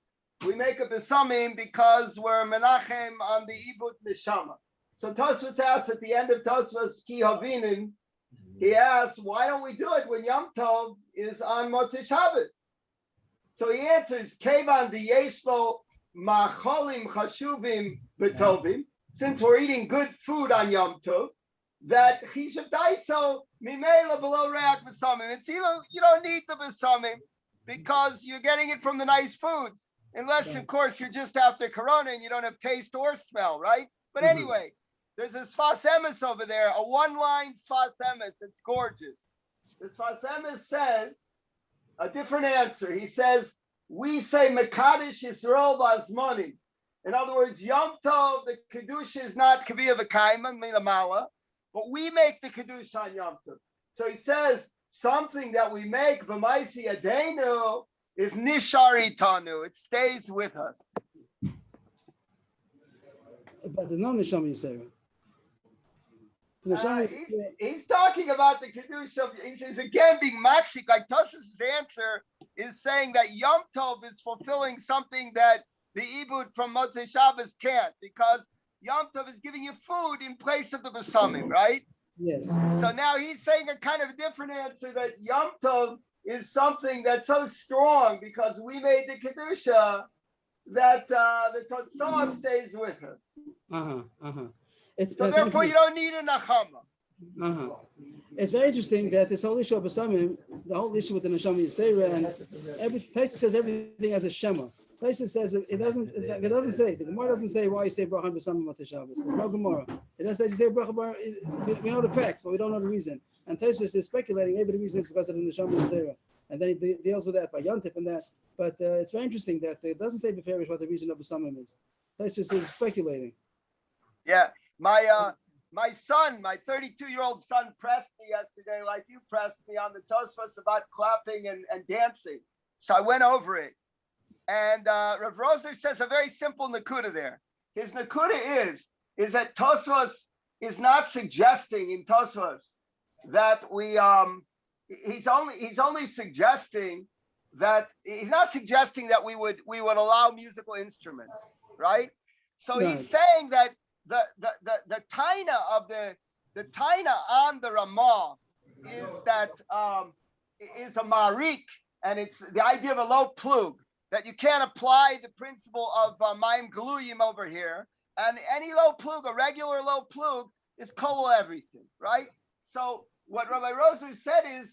we make a besamim because we're menachem on the ibud neshama. So Tosfos asks at the end of Tosfos Ki Havinin, he asks, why don't we do it when Yom Tov is on Motzei Shabbos? So he answers, Kevan de Yeslo Macholim Chashuvim Betovim, since we're eating good food on Yom Tov, that he should die so Mimela below Reak Besamim. It's you don't need the Besamim because you're getting it from the nice foods. Unless, of course, you're just after Corona and you don't have taste or smell, right? But anyway, there's a Sfas Emes over there, a one-line Sfas Emes. It's gorgeous. The Sfas Emes says a different answer. He says, we say Mekadosh Yisrael Vazmoni. In other words, Yom Tov, the Kedusha is not Kaviyah V'Kaima, Milamala, but we make the Kedusha on Yom Tov. So he says, something that we make, B'maisi Adenu, is Nishari Tanu. It stays with us.
But there's no Neshama Yisera.
He's talking about the Kedusha. He's again being makshik. Like Tosfos' answer is saying that Yom Tov is fulfilling something that the Ibud from Motzei Shabbos can't, because Yom Tov is giving you food in place of the Besamim, right?
Yes.
So now he's saying a kind of different answer, that Yom Tov is something that's so strong because we made the Kedusha that the Totzah stays with us. So therefore, you don't need a Nachama.
It's very interesting that this whole issue of Besamim, the whole issue with the Neshama Yisera, and Tosfos says everything as a Shema. Tosfos says it doesn't say, the Gemara doesn't say why you say Bracha Besamim Motzei Shabbos. There's no Gemara. It doesn't say you say Bracha. We know the facts, but we don't know the reason. And Tosfos is speculating maybe the reason is because of the Neshama Yisera, and then he deals with that by Yontif and that. But it's very interesting that it doesn't say beferish what the reason of Besamim is. Tosfos is speculating.
Yeah, my son, my 32-year-old son, pressed me yesterday, like you pressed me on the Tosfos about clapping and dancing. So I went over it, and Rav Rosner says a very simple nakuda there. His nakuda is that Tosfos is not suggesting in Tosfos that we he's only suggesting that he's not suggesting that we would allow musical instruments, right? So he's saying that the taina of the taina on the Ramah is that is a marik, and it's the idea of a low plug, that you can't apply the principle of Mayim Galuyim over here, and any low plug, a regular low plug, is kol everything, right? So what Rabbi Roser said is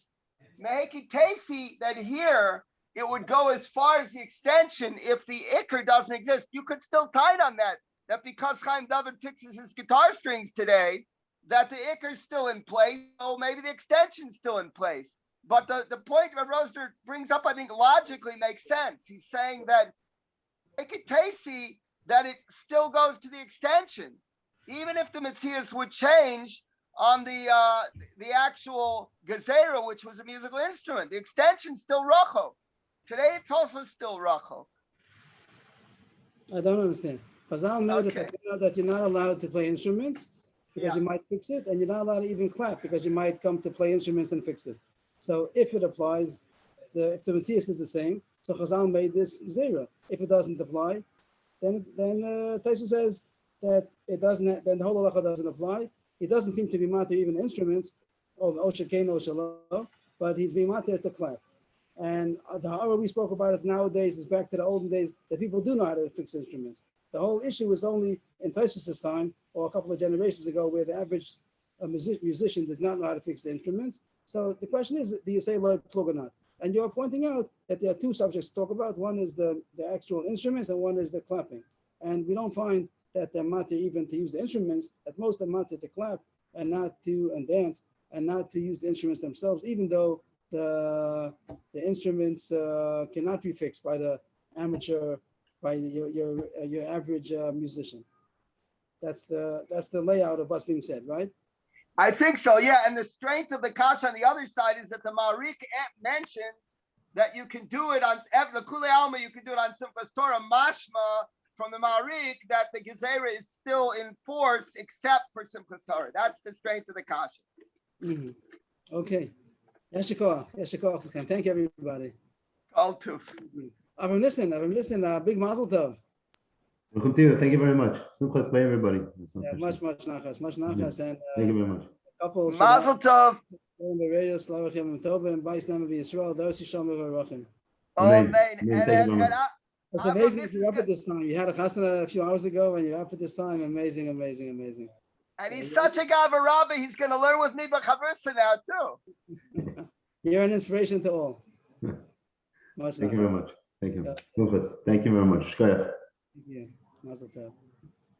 Meheki Tesi, that here it would go as far as the extension if the ikr doesn't exist. You could still tie it on that because Chaim David fixes his guitar strings today, that the ikr is still in place, so maybe the extension's still in place. But the point that Roser brings up, I think logically makes sense. He's saying that Meheki Tesi, that it still goes to the extension, even if the Metzias would change on the actual Gezerah, which was a musical instrument. The extension's still Rachel. Today it's also still Rachel.
I don't understand. Chazal noted that you're not allowed to play instruments because you might fix it, and you're not allowed to even clap because you might come to play instruments and fix it. So if it applies, if the Metzias is the same, so Chazal made this zera. If it doesn't apply, then Tosfos says that it doesn't. Then the whole halacha doesn't apply. He doesn't seem to be matter even instruments, or Oshakain or Shalom, but he's being matter to clap. And the hara we spoke about is nowadays is back to the olden days that people do know how to fix instruments. The whole issue was only in Tosfos' time or a couple of generations ago, where the average musician did not know how to fix the instruments. So the question is, do you say low plug or not? And you're pointing out that there are two subjects to talk about. One is the actual instruments, and one is the clapping. And we don't find that they're matter even to use the instruments. At most, they're matter to clap and dance and not to use the instruments themselves, even though the instruments cannot be fixed by the amateur, by your average musician. That's the layout of what's being said, right?
I think so, yeah. And the strength of the kasha on the other side is that the Marik mentions that you can do it on the Kule Alma. You can do it on Simchas Torah Mashma from the Ma'arik that the Gezerah is still in force except for Simchas Torah. That's the strength of the Kasha.
Mhm. Okay. Yeshikoach. Thank you, everybody.
All too.
Avram listen, big mazel tov.
Welcome to you. Thank you very much. Simchas by everybody.
Yeah, much nachas, and
Thank you very much.
a couple.
Mazel tov.
Amen.
Amen.
Amen. Thank you very much.
It's
Avram,
amazing
this
that you're
is
up
good.
at this time. You had a chasana a few hours ago, and you're up at this time. Amazing.
And he's such a Gava Rabbi, he's going to learn with me B'Chavrusa now too.
You're an inspiration to all.
Thank you very much. Thank you.
Yeah.
Simchas. Thank you very much. Shkoyach.
Thank you. Mazel tov.